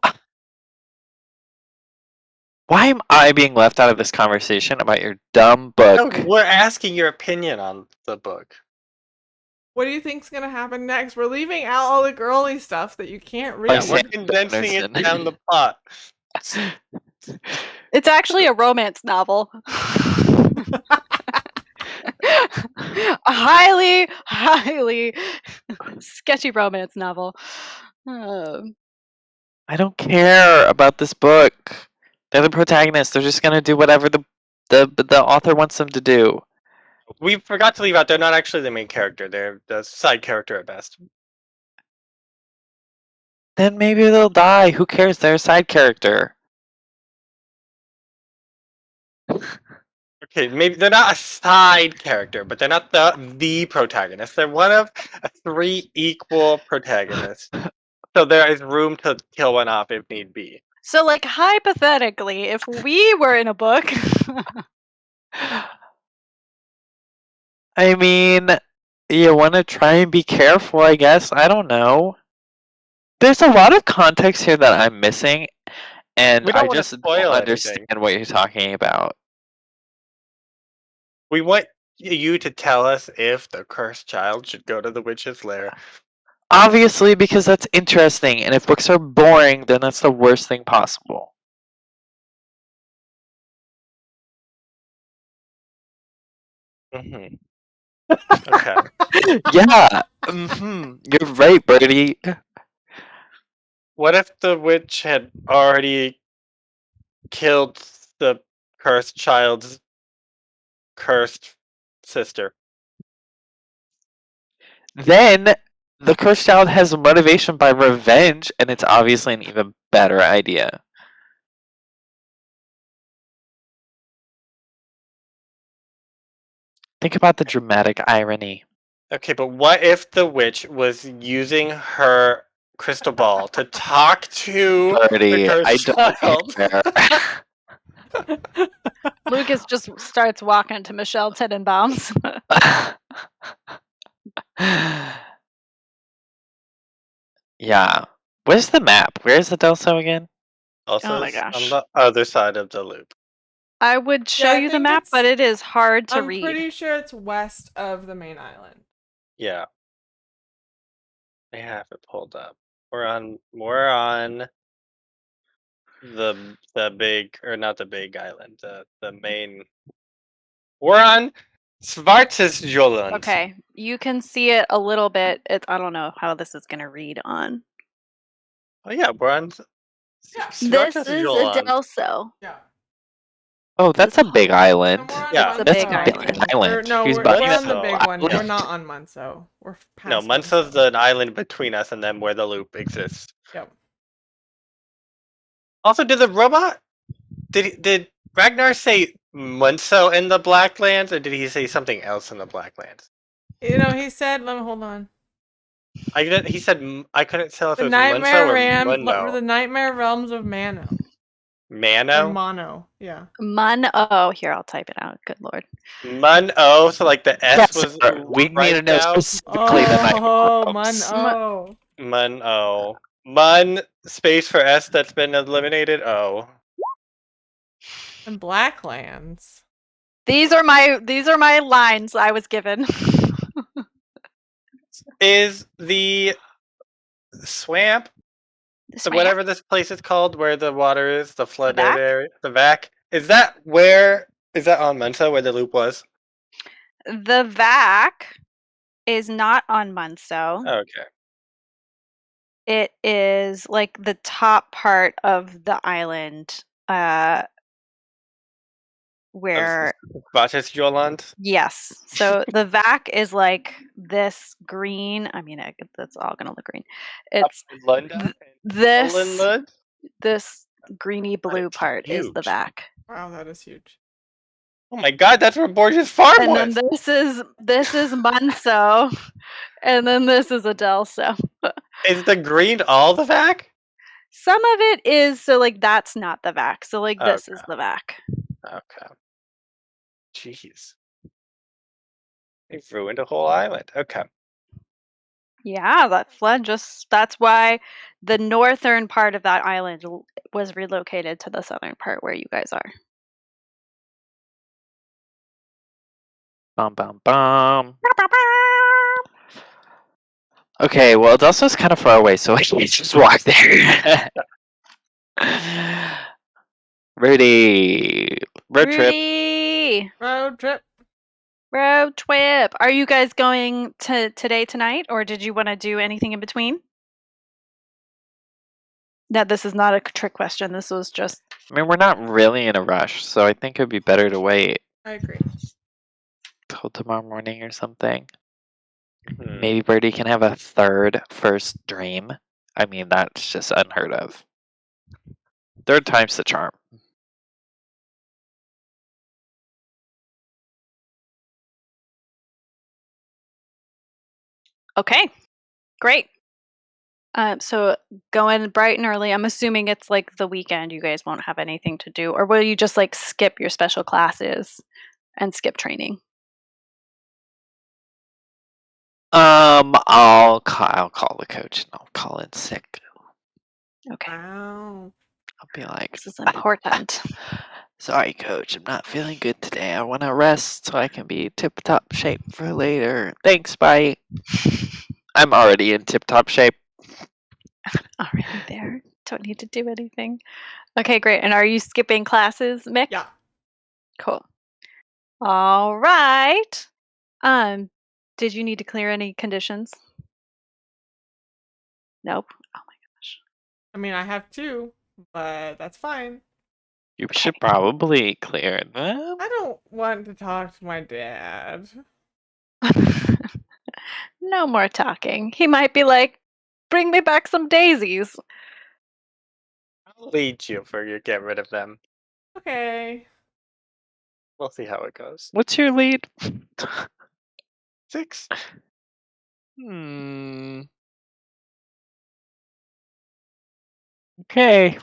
Why am I being left out of this conversation about your dumb book? No, we're asking your opinion on the book. What do you think's gonna happen next? We're leaving out all the girly stuff that you can't read. Yeah, we're Sam condensing it Anderson. down the plot. it's actually a romance novel. A highly, highly sketchy romance novel. I don't care about this book. They're the protagonists. They're just gonna do whatever the author wants them to do. We forgot to leave out, they're not actually the main character. They're the side character at best. Then maybe they'll die. Who cares? They're a side character. Okay, maybe they're not a side character, but they're not the protagonist. They're one of 3 equal protagonists. So there is room to kill one off if need be. So, hypothetically, if we were in a book, I mean, you want to try and be careful, I guess. I don't know. There's a lot of context here that I'm missing, and We don't I want to just don't spoil understand anything. what you're talking about. We want you to tell us if the cursed child should go to the witch's lair. Obviously, because that's interesting, and if books are boring, then that's the worst thing possible. Mm-hmm. Okay. Yeah, you're right, Birdie. What if the witch had already killed the cursed child's cursed sister? Then the cursed child has a motivation by revenge, and it's obviously an even better idea. Think about the dramatic irony. Okay, but what if the witch was using her crystal ball to talk to the Birdie, I cursed don't child? care. Lucas just starts walking to Michelle Tenenbaum's. Yeah. Where's the map? Where's the Delso again? Also, Oh my it's on gosh. the other side of the loop. I would show I you the think map, but it's- it is hard to I'm read. pretty sure it's west of the main island. Yeah. I have it pulled up. We're on the big, or not the big island, the main. We're on Svartisjoland. Okay, you can see it a little bit. I don't know how this is going to read on. Oh yeah, we're on This is Svartisjoland. Adelso. Yeah. Oh, that's a big island. And we're on Yeah. It's a That's big a big island. island. No, Who's we're buying on the Munso big one. We're island? not on Munso. We're past No, Munso's the island between us and then where the loop exists. Yep. Also, did Ragnar say Munso in the Blacklands, or did he say something else in the Blacklands? You know, he said, let me hold on. He said I couldn't tell if The it was Munso or Mundo. the Nightmare Realms of Mano. Or Mano? Mono, yeah. Oh, here, I'll type it out. Good lord. Mun-O, so like the S Yes, was sir. We need to wiped know out. specifically the night. Oh, Mono. Mun-O. Mun space for S that's been eliminated. O. And Blacklands. These are my lines I was given. Is the swamp, whatever this place is called, where the water is, the flooded vac? area, the vac. Is that on Munso where the loop was? The VAC is not on Munso. Okay. It is like the top part of the island, where Svartisjoland. yes. So the VAC is like this green. I mean, that's all gonna look green. It's Lunda this Olenlund? this greeny blue it's part is the huge. VAC. Wow, that is huge. Oh my god, that's where Borges Farm And was! then this is Munso, and then this is Adelso. Is the green all the vac? Some of it is, so like that's not the VAC. So like this is the VAC. Okay. Jeez. They've ruined a whole island. Okay. Yeah, that flood that's why the northern part of that island was relocated to the southern part where you guys are. Bum bum bum. Okay, well, Delso's kind of far away, so I can't just walk there. Rudy, road trip. Rudy! Road trip. Road trip. Are you guys going tonight, or did you want to do anything in between? No, this is not a trick question. This was just. I mean, we're not really in a rush, so I think it'd be better to wait I agree. till tomorrow morning or something. Hmm. Maybe Birdie can have a first dream. I mean, that's just unheard of. Third time's the charm. Okay, great. So going bright and early. I'm assuming it's like the weekend. You guys won't have anything to do, or will you just like skip your special classes and skip training? I'll call the coach and I'll call in sick. Okay, Wow. I'll be like, this is important. sorry, coach, I'm not feeling good today. I want to rest so I can be tip-top shape for later. Thanks, bye. I'm already in tip-top shape. Already there. Don't need to do anything. Okay, great. And are you skipping classes, Mick? Yeah. Cool. All right. Did you need to clear any conditions? Nope. Oh my gosh. I mean, I have 2, but that's fine. You should probably clear them. I don't want to talk to my dad. No more talking. He might be like, bring me back some daisies. I'll lead you for you get rid of them. Okay. We'll see how it goes. What's your lead? 6. Okay.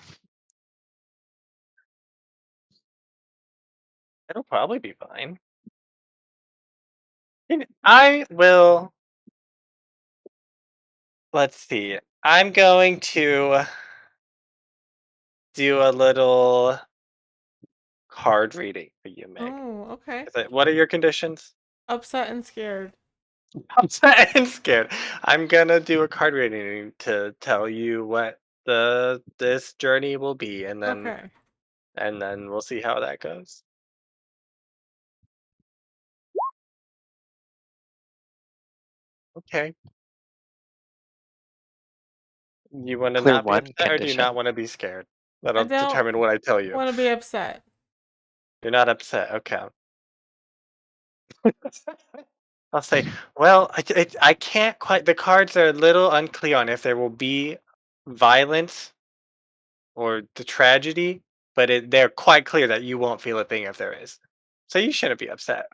It'll probably be fine. I will. Let's see. I'm going to do a little card reading for you, Meg. Oh, okay. What are your conditions? Upset and scared. Upset and scared. I'm gonna do a card reading to tell you what this journey will be, and Okay. then we'll see how that goes. Okay. You want to Clear not be one upset, or do you condition. not want to be scared? I That'll don't determine what I tell you. want to be upset. You're not upset. Okay. I'll say, well, I can't quite. The cards are a little unclear on if there will be violence or the tragedy, but they're quite clear that you won't feel a thing if there is. So you shouldn't be upset.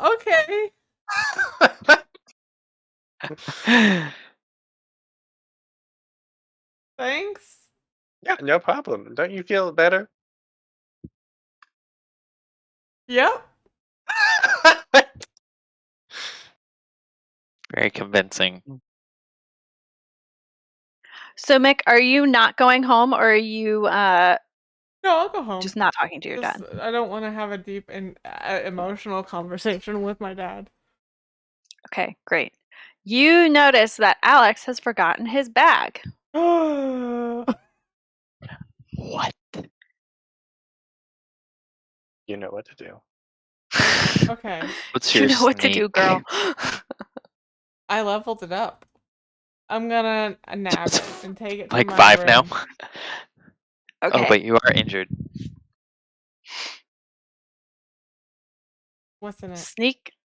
Okay. Thanks. Yeah, no problem. Don't you feel better? Yep. Very convincing. So, Mick, are you not going home, or are you No, I'll go home. just not talking to your dad? I don't want to have a deep and emotional conversation with my dad. Okay, great. You notice that Alex has forgotten his bag. What? You know what to do. Okay. What's You your know what to do, sneak? girl. I leveled it up. I'm gonna nab it and take it to Like my 5 room. now? Okay. Oh, but you are injured. What's in it?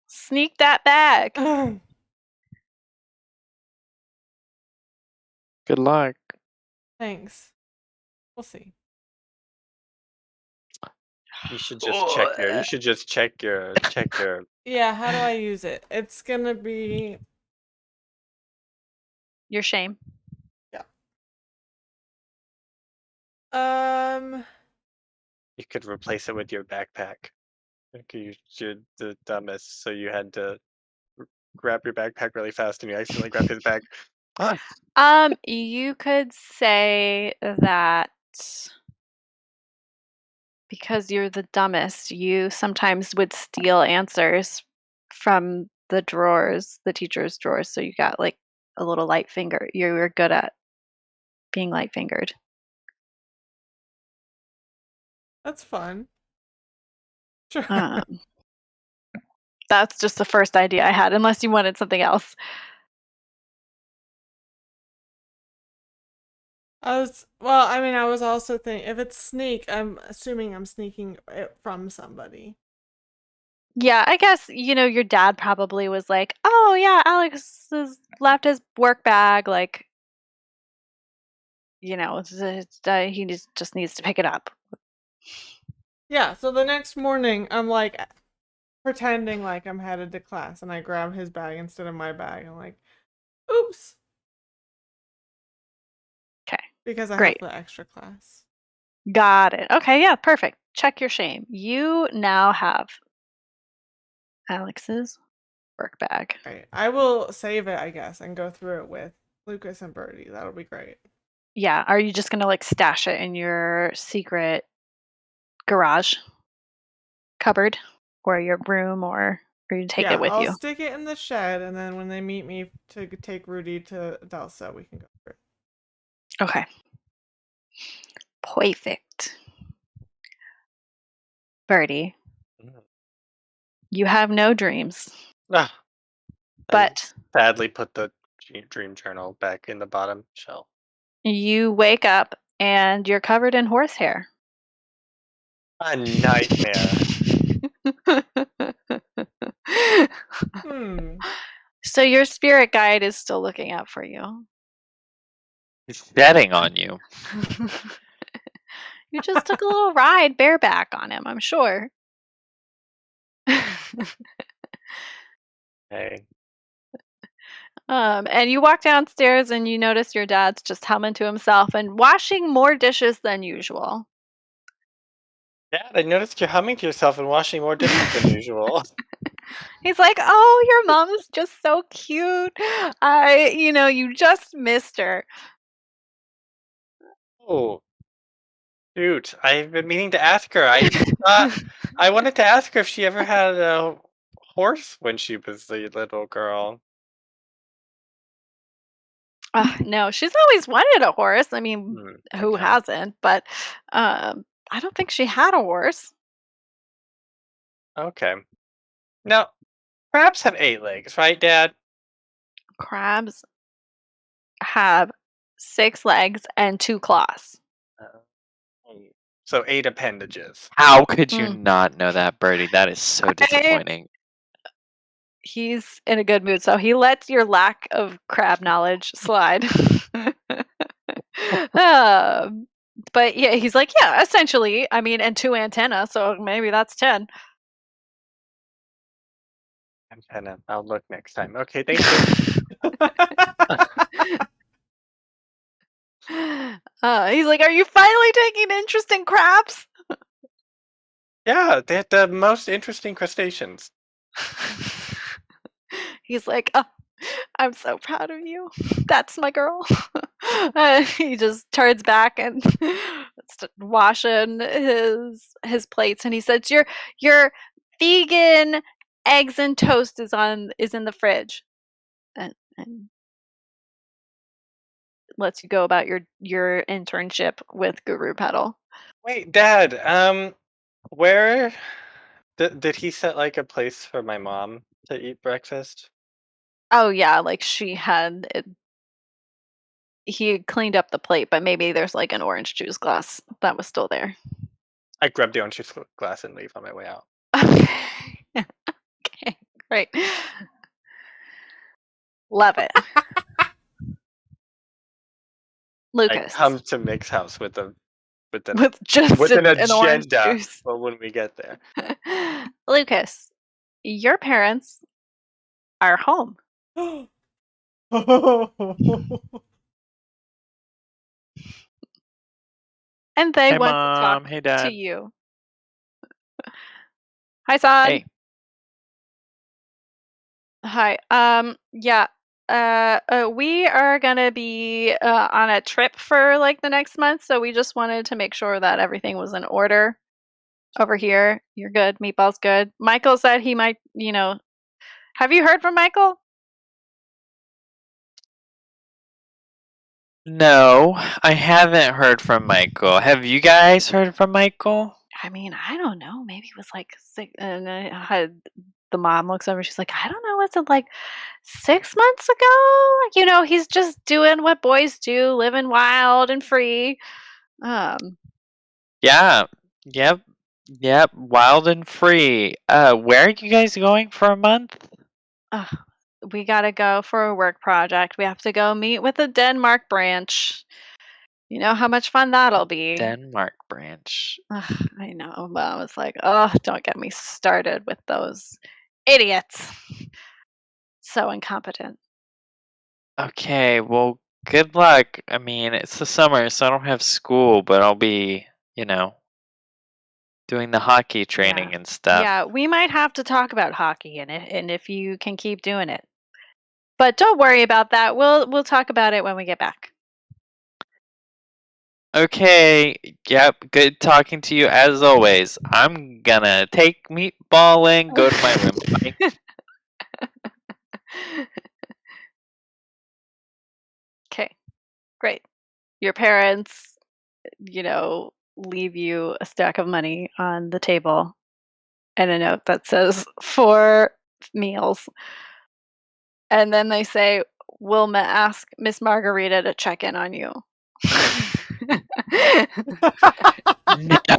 Sneak that bag. Good luck. Thanks. We'll see. You should just check your. You should just check your. Yeah, how do I use it? It's gonna be Your shame. You could replace it with your backpack. You're the dumbest, so you had to grab your backpack really fast, and you accidentally grabbed his bag. You could say that because you're the dumbest, you sometimes would steal answers from the drawers, the teacher's drawers. So you got like a little light finger. You were good at being light fingered. That's fun. Sure. That's just the first idea I had, unless you wanted something else. I was also thinking if it's sneak, I'm assuming I'm sneaking it from somebody. Yeah, I guess, your dad probably was like, oh, yeah, Alex has left his work bag. Like, he just needs to pick it up. Yeah, so the next morning, I'm like pretending like I'm headed to class and I grab his bag instead of my bag. I'm like, oops. Okay. Because I Great. have the extra class. Got it. Okay, yeah, perfect. Check your shame. You now have Alex's work bag. Right. I will save it, I guess, and go through it with Lucas and Birdie. That'll be great. Yeah, are you just gonna like stash it in your secret garage cupboard or your room, or you take Yeah, it with I'll you? stick it in the shed, and then when they meet me to take Rudy to Delsa, we can go through it. Okay. Perfect. Birdie, you have no dreams, Ah, I but sadly put the dream journal back in the bottom shelf. you wake up and you're covered in horsehair. A nightmare. So your spirit guide is still looking out for you. He's betting on you. You just took a little ride bareback on him, I'm sure. Hey. And you walk downstairs and you notice your dad's just humming to himself and washing more dishes than usual. Dad, I noticed you're humming to yourself and washing more dishes than usual. He's like, "Oh, your mom's just so cute. You just missed her." Oh, shoot. I've been meaning to ask her. I wanted to ask her if she ever had a horse when she was a little girl. No, she's always wanted a horse. I mean, who Okay. hasn't? But I don't think she had a horse. Okay. Now, crabs have 8 legs, right, Dad? Crabs have 6 legs and 2 claws. So 8 appendages. How could you Mm. not know that, Birdie? That is so disappointing. He's in a good mood, so he lets your lack of crab knowledge slide. But yeah, he's like, yeah, essentially. I mean, and 2 antenna, so maybe that's 10. Antenna. I'll look next time. Okay, thank you. He's like, are you finally taking interest in crabs? Yeah, they're the most interesting crustaceans. He's like, oh, I'm so proud of you. That's my girl. He just turns back and washing his plates, and he says, "Your vegan eggs and toast is in the fridge," and lets you go about your internship with Guru Pedal. Wait, Dad, where did he set like a place for my mom to eat breakfast? Oh yeah, like she had it. He cleaned up the plate, but maybe there's like an orange juice glass that was still there. I grab the orange juice glass and leave on my way out. Okay, great. Love it. Lucas. I come to Mick's house with just an an orange agenda juice. for when we get there. Lucas, your parents are home. And they Hey, want Mom. to talk Hey, Dad. to you. Hi, son. Hey. Hi. Yeah. We are gonna be on a trip for like the next month, so we just wanted to make sure that everything was in order over here. You're good. Meatball's good. Michael said he might, have you heard from Michael? No, I haven't heard from Michael. Have you guys heard from Michael? I mean, I don't know. Maybe it was like and the mom looks over. She's like, I don't know. Was it like 6 months ago? He's just doing what boys do, living wild and free. Yeah. Yep. Wild and free. Where are you guys going for a month? We gotta go for a work project. We have to go meet with the Denmark branch. You know how much fun that'll be. Denmark branch. I know. Mom was like, oh, don't get me started with those idiots. So incompetent. Okay, well, good luck. I mean, it's the summer, so I don't have school, but I'll be, doing doing the hockey training and stuff. Yeah, we might have to talk about hockey and if you can keep doing it. But don't worry about that. We'll talk about it when we get back. Okay, yep, good talking to you as always. I'm gonna take meatballing, go to my room. Bye. Okay, great. Your parents, leave you a stack of money on the table and a note that says 4 meals. And then they say, Wilma ask Miss Margarita to check in on you.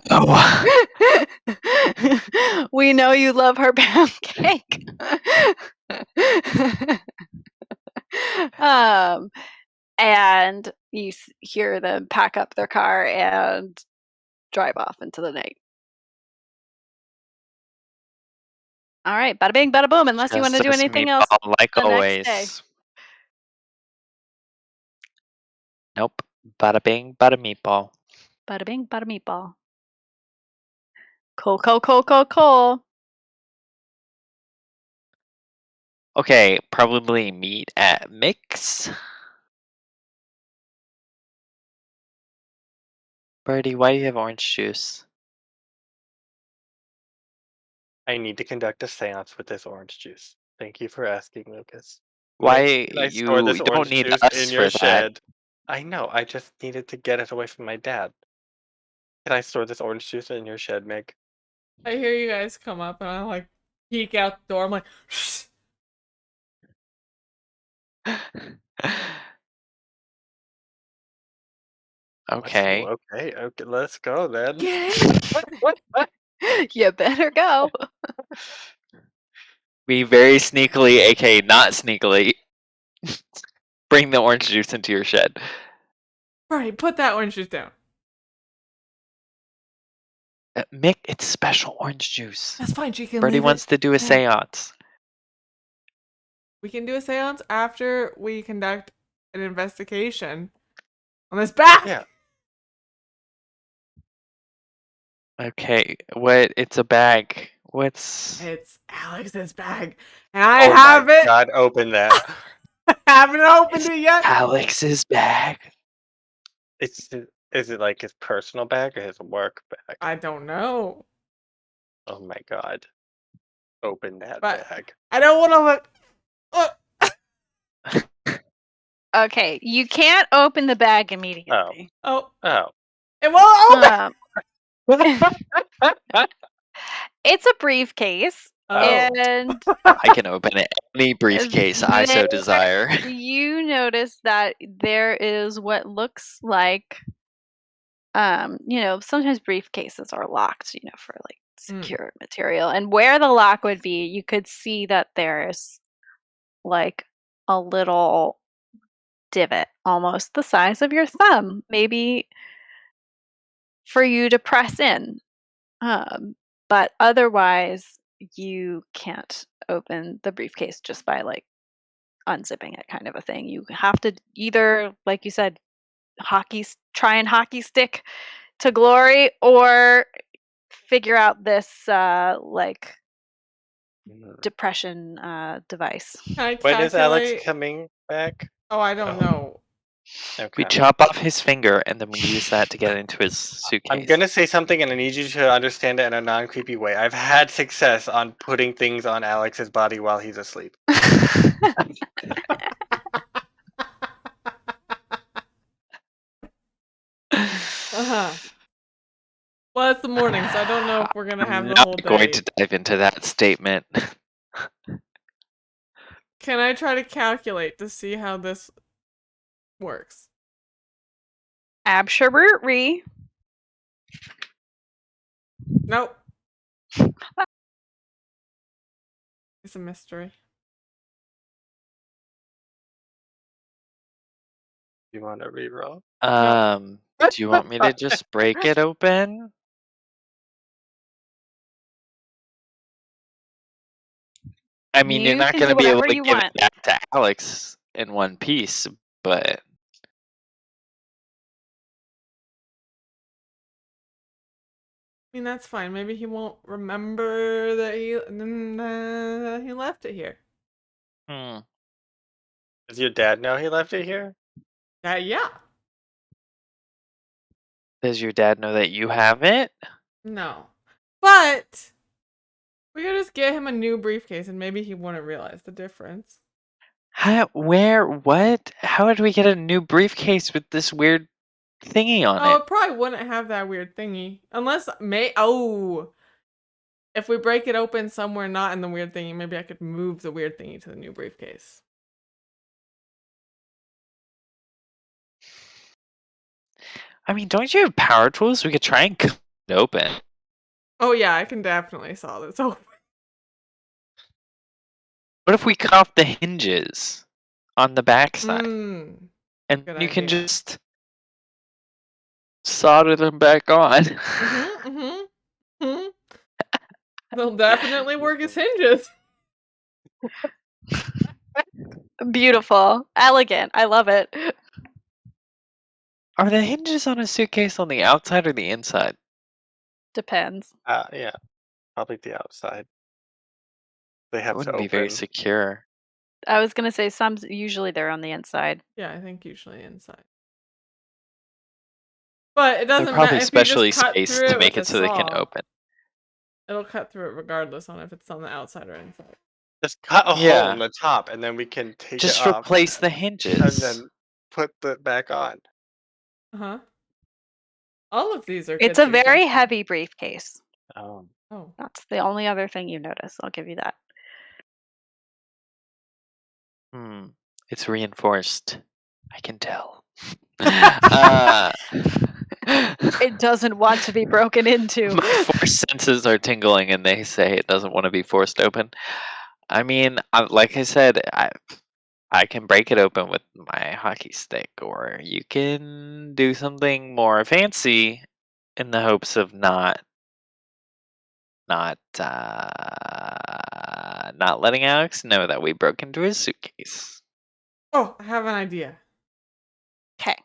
No. We know you love her pound cake. And you hear them pack up their car and drive off into the night. All right, bada bing, bada boom. Unless you want to do Just anything else meatball, like the always. next day. Nope. Bada bing, bada meatball. Bada bing, bada meatball. Cool. Okay, probably meet at Mix. Birdie, why do you have orange juice? I need to conduct a seance with this orange juice. Thank you for asking, Lucas. Why Nick, can I store you this don't orange need juice us in for your that? shed? I know. I just needed to get it away from my dad. Can I store this orange juice in your shed, Meg? I hear you guys come up and I like peek out the door. I'm like, shh. Okay. Okay, let's go then. Get in. What? You better go. We very sneakily, aka not sneakily, bring the orange juice into your shed. Right, put that orange juice down. Mick, it's special orange juice. That's fine. She can Birdie leave wants it. to do a seance. We can do a seance after we conduct an investigation on this bag. Yeah. Okay, what? It's a bag. What's? It's Alex's bag, and I Oh have my it. God, open that. I haven't opened It's it yet. Alex's bag. Is it like his personal bag or his work bag? I don't know, Oh my God. Open that but bag. I don't want to look. Okay, you can't open the bag immediately. Oh, Oh. it won't open. It's a briefcase, Oh. and I can open it. Any briefcase I so desire. you notice that there is what looks like, sometimes briefcases are locked, for like secure material. And where the lock would be, you could see that there's like a little divot, almost the size of your thumb, maybe for you to press in. But otherwise, you can't open the briefcase just by like unzipping it, kind of a thing. You have to either, like you said, try and hockey stick to glory, or figure out this like depression device. Can I When is Alex calculate? coming back? Oh, I don't know. Okay. We chop off his finger and then we use that to get into his suitcase. I'm gonna say something and I need you to understand it in a non-creepy way. I've had success on putting things on Alex's body while he's asleep. Well, it's the morning, so I don't know if we're gonna have I'm the not whole day. going to dive into that statement. Can I try to calculate to see how this works? Absolutely. Nope. It's a mystery. You want to reroll? Do you want me to just break it open? I mean, you're You not can going to do be able whatever to you give want. it back to Alex in one piece, but mean, that's fine. Maybe he won't remember that he left it here. Hmm. Does your dad know he left it here? Yeah. Does your dad know that you have it? No. But we could just get him a new briefcase and maybe he wouldn't realize the difference. How? Where? What? How did we get a new briefcase with this weird thingy on Oh, it? it probably wouldn't have that weird thingy. Unless if we break it open somewhere not in the weird thingy, maybe I could move the weird thingy to the new briefcase. I mean, don't you have power tools? We could try and cut it open. Oh yeah, I can definitely saw this open. What if we cut off the hinges on the backside? Mm, And good you can idea. just solder them back on. Mm-hmm. They'll definitely work as hinges. Beautiful. Elegant. I love it. Are the hinges on a suitcase on the outside or the inside? Depends. Yeah, probably the outside. They That have to wouldn't be very open. secure. I was gonna say usually they're on the inside. Yeah, I think usually inside. But it They're doesn't matter probably if you specially just cut spaced through to it make with it a so they can saw. open. It'll cut through it regardless on if it's on the outside or inside. Just cut a hole in Yeah. the top, and then we can take it Just off replace the and hinges. then put it back on. Uh-huh. All of these are It's good a very suggestions. heavy briefcase. Oh. Oh. That's the only other thing you notice. I'll give you that. It's reinforced. I can tell. uh, It doesn't want to be broken into. My force senses are tingling and they say it doesn't want to be forced open. I mean, like I said, I can break it open with my hockey stick, or you can do something more fancy in the hopes of not letting Alex know that we broke into his suitcase. Oh, I have an idea. Okay.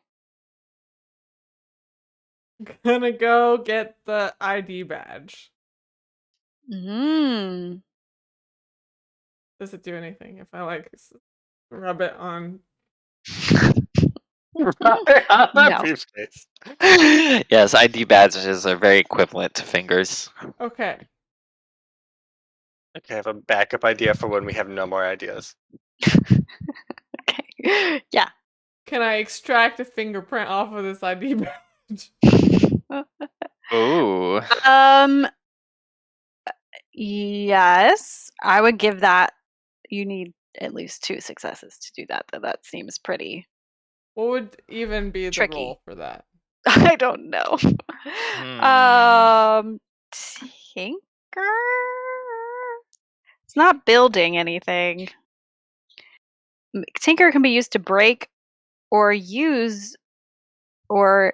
Gonna go get the ID badge. Mm. Does it do anything if I rub it on? No. Briefcase. Yes, ID badges are very equivalent to fingers. Okay. Okay, I have a backup idea for when we have no more ideas. Okay. Yeah. Can I extract a fingerprint off of this ID badge? Ooh. Yes. I would give that. You need at least 2 successes to do that. Though that seems pretty. What would even be the Tricky. roll for that? I don't know. Tinker. It's not building anything. Tinker can be used to break or use or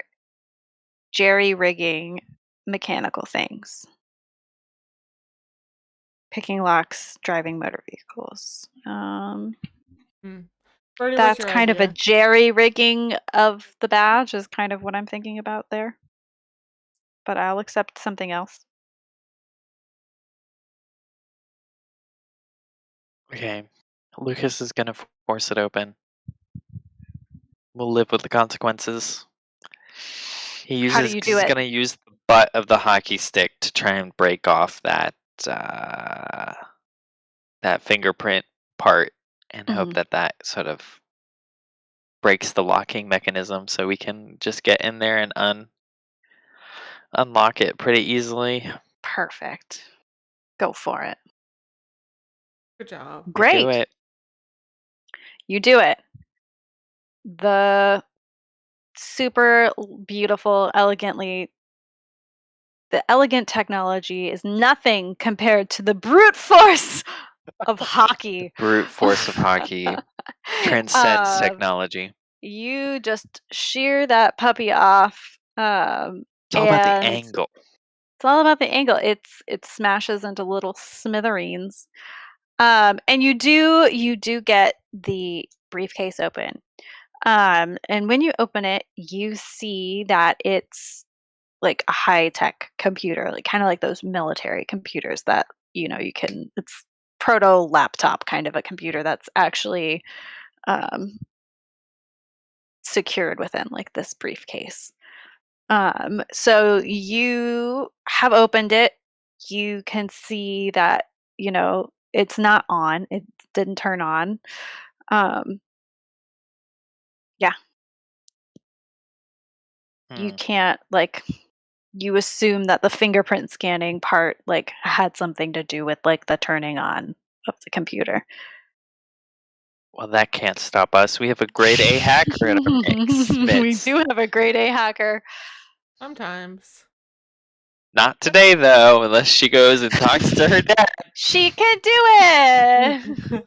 jerry-rigging mechanical things. Picking locks, driving motor vehicles. Birdie, what's That's your kind of a idea? jerry-rigging of the badge is kind of what I'm thinking about there. But I'll accept something else. Okay. Lucas is gonna force it open. We'll live with the consequences. How do you do He's it? gonna use the butt of the hockey stick to try and break off that fingerprint part and hope Mhm. that sort of breaks the locking mechanism so we can just get in there and unlock it pretty easily. Perfect. Go for it. Good job. We do Great. it. You do it. The super beautiful, the elegant technology is nothing compared to the brute force of hockey. Brute force of hockey transcends Um, technology. You just shear that puppy off. It's all about the angle. It's all about the angle. It smashes into little smithereens. And you do get the briefcase open. And when you open it, you see that it's like a high-tech computer, like kind of like those military computers that, you know, it's proto laptop kind of a computer that's actually secured within like this briefcase. So you have opened it. You can see that, you know, it's not on. It didn't turn on. Yeah, you Hmm. can't like you assume that the fingerprint scanning part like had something to do with like the turning on of the computer. Well, that can't stop us. We have a grade A hacker in our We midst. do have a grade A hacker. Sometimes. Not today, though, unless she goes and talks to her dad. She can do it.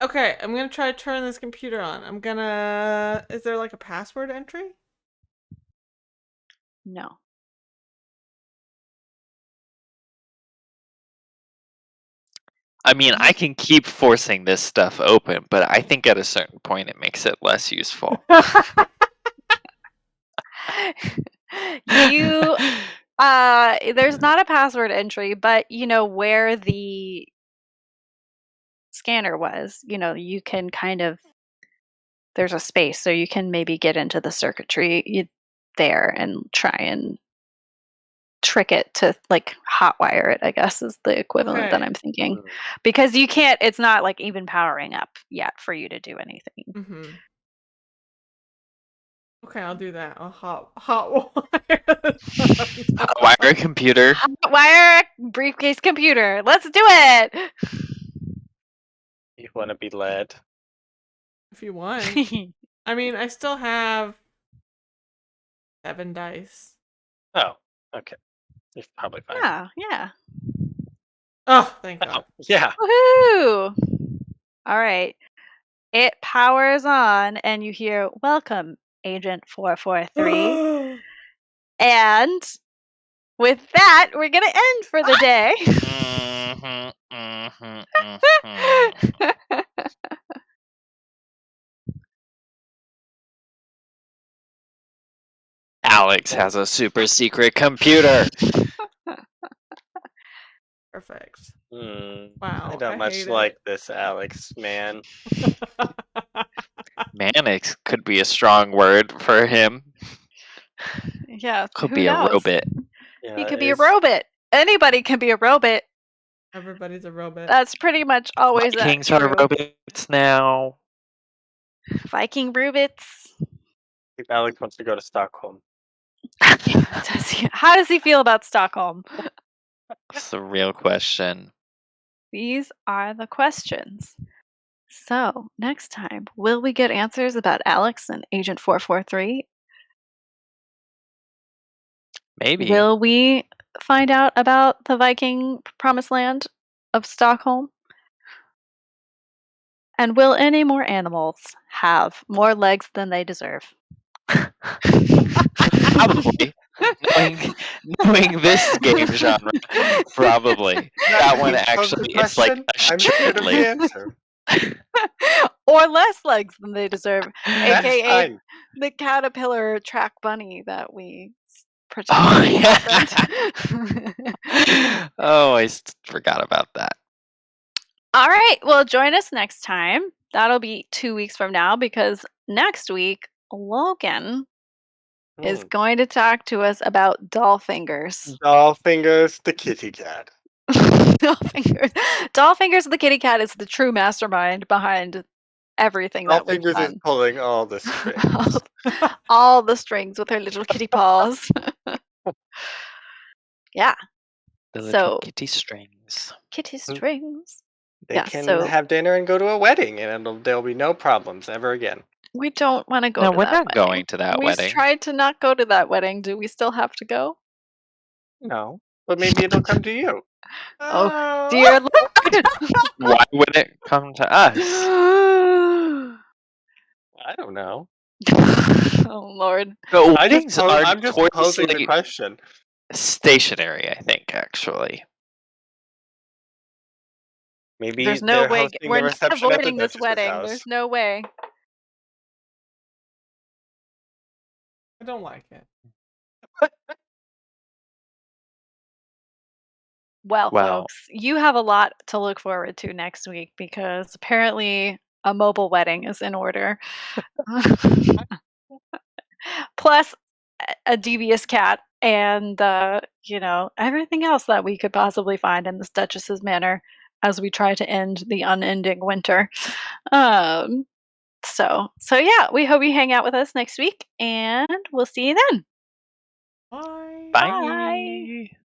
Okay, I'm gonna try to turn this computer on. Is there like a password entry? No. I mean, I can keep forcing this stuff open, but I think at a certain point it makes it less useful. You there's not a password entry, but you know where the scanner was, you know, you can kind of there's a space so you can maybe get into the circuitry there and try and trick it to like hotwire it, I guess is the equivalent that Okay. I'm thinking. Because you can't it's not like even powering up yet for you to do anything. Mm-hmm. Okay, I'll do that. I'll hot wire. Hotwire computer. Hotwire briefcase computer. Let's do it. You want to be led? If you want. I mean, I still have 7 dice. Oh, okay. You're probably fine. Yeah. Oh, thank God. Yeah. Woohoo! All right. It powers on and you hear welcome Agent 443. And with that, we're going to end for the day. Alex has a super secret computer. Perfect. I Wow, don't I much hate like it. this, Alex, man. Manic could be a strong word for him. Yeah, Could who be a knows? robot. Yeah, He could be a robot. Anybody can be a robot. Everybody's a robot. That's pretty much always Vikings true. are robots now. Viking robots. If Alex wants to go to Stockholm. How does he feel about Stockholm? That's the real question. These are the questions. So, next time, will we get answers about Alex and Agent 443? Maybe. Will we find out about the Viking promised land of Stockholm? And will any more animals have more legs than they deserve? Probably. knowing this game genre, probably. That one actually, it's like a I'm scared of the leg. answer. Or less legs than they deserve, That's aka fine. the caterpillar track bunny that we pretended Oh, happened. Oh, I forgot about that. All right, well, join us next time. That'll be 2 weeks from now because next week Logan is going to talk to us about doll fingers. Doll fingers, the kitty cat. Doll fingers. Doll fingers the kitty cat is the true mastermind behind everything Doll that we've fingers is done. pulling all the strings. All the strings with her little kitty paws. Yeah. The little So kitty strings. kitty strings. They Yeah, can so have dinner and go to a wedding, and there'll be no problems ever again. we don't want to go No, to we're that not wedding. going to that We wedding. tried to not go to that wedding. Do we still have to go? No, but maybe it'll come to you. Oh, dear Lord. Why would it come to us? I don't know. Oh, Lord. But weddings are I'm just posing the notoriously question. stationary, I think, actually. Maybe There's no they're way. hosting We're the not reception at the avoiding this Duchess's wedding. house. There's no way. I don't like it. Well, Well. folks, you have a lot to look forward to next week because apparently a mobile wedding is in order. Plus a devious cat and everything else that we could possibly find in this Duchess's manor as we try to end the unending winter. So yeah, we hope you hang out with us next week and we'll see you then. Bye. Bye. Bye.